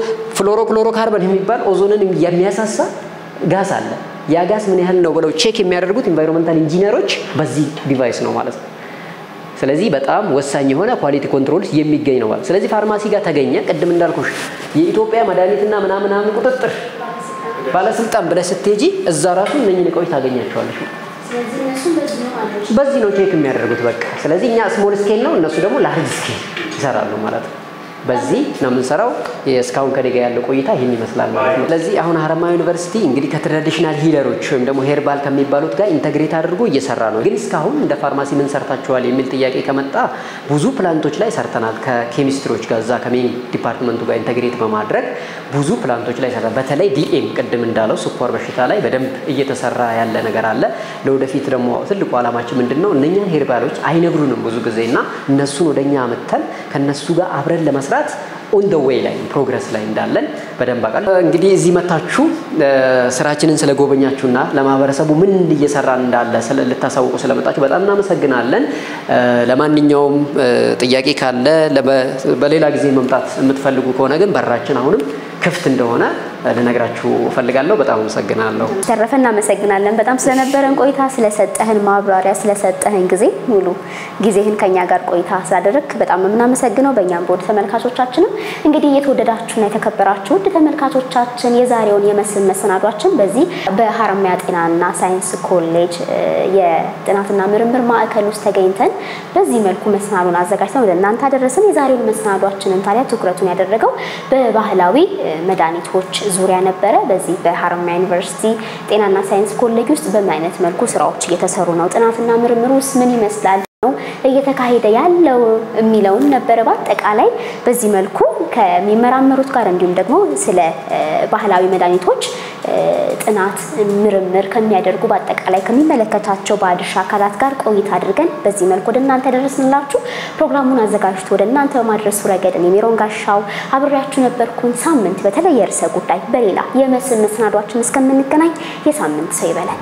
ፍሎሮካርበን የሚባል ኦዞንን የሚያሳሳ ጋስ አለ። ያ ጋስ ምን ያህል ነው ብለው ቼክ የሚያደርጉት ኢንቫይሮንመንታል ኢንጂነሮች በዚህ ዲቫይስ ነው ማለት ነው። ስለዚህ በጣም ወሳኝ የሆነ ኳሊቲ ኮንትሮል የሚገኝ ነው ማለት። ስለዚህ ፋርማሲ ጋር ተገኘ። ቅድም እንዳልኩሽ የኢትዮጵያ መድኃኒትና ምናምን ቁጥጥር ባለስልጣን ብለሽ ስትሄጂ እዛ ራሱ እነኚህን እቃዎች ታገኛቸዋለሽ።
ስለዚህ እነሱ
በዚህ ነው ቼክ የሚያደርጉት በቃ። ስለዚህ እኛ ስሞል ስኬል ነው፣ እነሱ ደግሞ ላርጅ ስኬል ይሰራሉ ማለት ነው። በዚህ ነው የምንሰራው። እስካሁን ከደጋ ያለው ቆይታ ይሄን ይመስላል ማለት ነው። ስለዚህ አሁን ሀረማያ ዩኒቨርሲቲ እንግዲህ ከትራዲሽናል ሂለሮች ወይም ደግሞ ሄርባል ከሚባሉት ጋር ኢንተግሬት አድርጎ እየሰራ ነው። ግን እስካሁን እንደ ፋርማሲ ምን ሰርታችኋል የሚል ጥያቄ ከመጣ ብዙ ፕላንቶች ላይ ሰርተናል። ከኬሚስትሪዎች ጋር እዛ ከሜን ዲፓርትመንቱ ጋር ኢንተግሬት በማድረግ ብዙ ፕላንቶች ላይ ሰርተናል። በተለይ ዲኤም ቅድም እንዳለው ስኳር በሽታ ላይ በደንብ እየተሰራ ያለ ነገር አለ። ለወደፊት ደግሞ ትልቁ ዓላማችን ምንድነው? እነኛን ሄርባሎች አይነግሩንም ብዙ ጊዜና እነሱን ወደኛ አመተን ከነሱ ጋር አብረን ለመስራት ለመስራት ኦን ዘ ዌይ ላይ ፕሮግረስ ላይ እንዳለን በደንብ አውቃለሁ። እንግዲህ እዚህ መታችሁ ስራችንን ስለጎበኛችሁና ለማህበረሰቡ ምን እየሰራን እንዳለ ልታሳውቁ ስለመጣችሁ በጣም እናመሰግናለን። ለማንኛውም ጥያቄ ካለ በሌላ ጊዜ መምጣት የምትፈልጉ ከሆነ ግን በራችን አሁንም ክፍት እንደሆነ ለነግራችሁ ፈልጋለሁ። በጣም አመሰግናለሁ።
ተረፈ እናመሰግናለን በጣም ስለነበረን ቆይታ ስለሰጠህን ማብራሪያ ስለሰጠህን ጊዜ ሙሉ ጊዜህን ከኛ ጋር ቆይታ ስላደረክ በጣም እናመሰግናለሁ። በእኛም ቦርድ ተመልካቾቻችንም እንግዲህ የተወደዳችሁና የተከበራችሁ ውድ ተመልካቾቻችን የዛሬውን የመስል መሰናዷችን በዚህ በሐረማያ ጤናና ሳይንስ ኮሌጅ የጥናትና ምርምር ማዕከል ውስጥ ተገኝተን በዚህ መልኩ መሰናዶን አዘጋጅተን ወደ እናንተ አደረስን። የዛሬውን መሰናዷችንን ታዲያ ትኩረቱን ያደረገው በባህላዊ መድኃኒቶች ዙሪያ ነበረ። በዚህ በሐረማያ ዩኒቨርሲቲ ጤናና ሳይንስ ኮሌጅ ውስጥ በምን አይነት መልኩ ስራዎች እየተሰሩ ነው፣ ጥናትና ምርምር ውስጥ ምን ይመስላል ነው እየተካሄደ ያለው የሚለውን ነበረ። በአጠቃላይ በዚህ መልኩ ከሚመራመሩት ጋር እንዲሁም ደግሞ ስለ ባህላዊ መድኃኒቶች ጥናት ምርምር ከሚያደርጉ በአጠቃላይ ከሚመለከታቸው ባለድርሻ አካላት ጋር ቆይታ አድርገን በዚህ መልኩ ወደ እናንተ ደረስንላችሁ። ፕሮግራሙን አዘጋጅቶ ወደ እናንተ በማድረሱ ረገድ ሜሮን ጋሻው አብሬያችሁ ነበርኩኝ። ሳምንት በተለየ ርዕሰ ጉዳይ በሌላ የመስል መሰናዷችን እስከምንገናኝ የሳምንት ሰው ይበለን።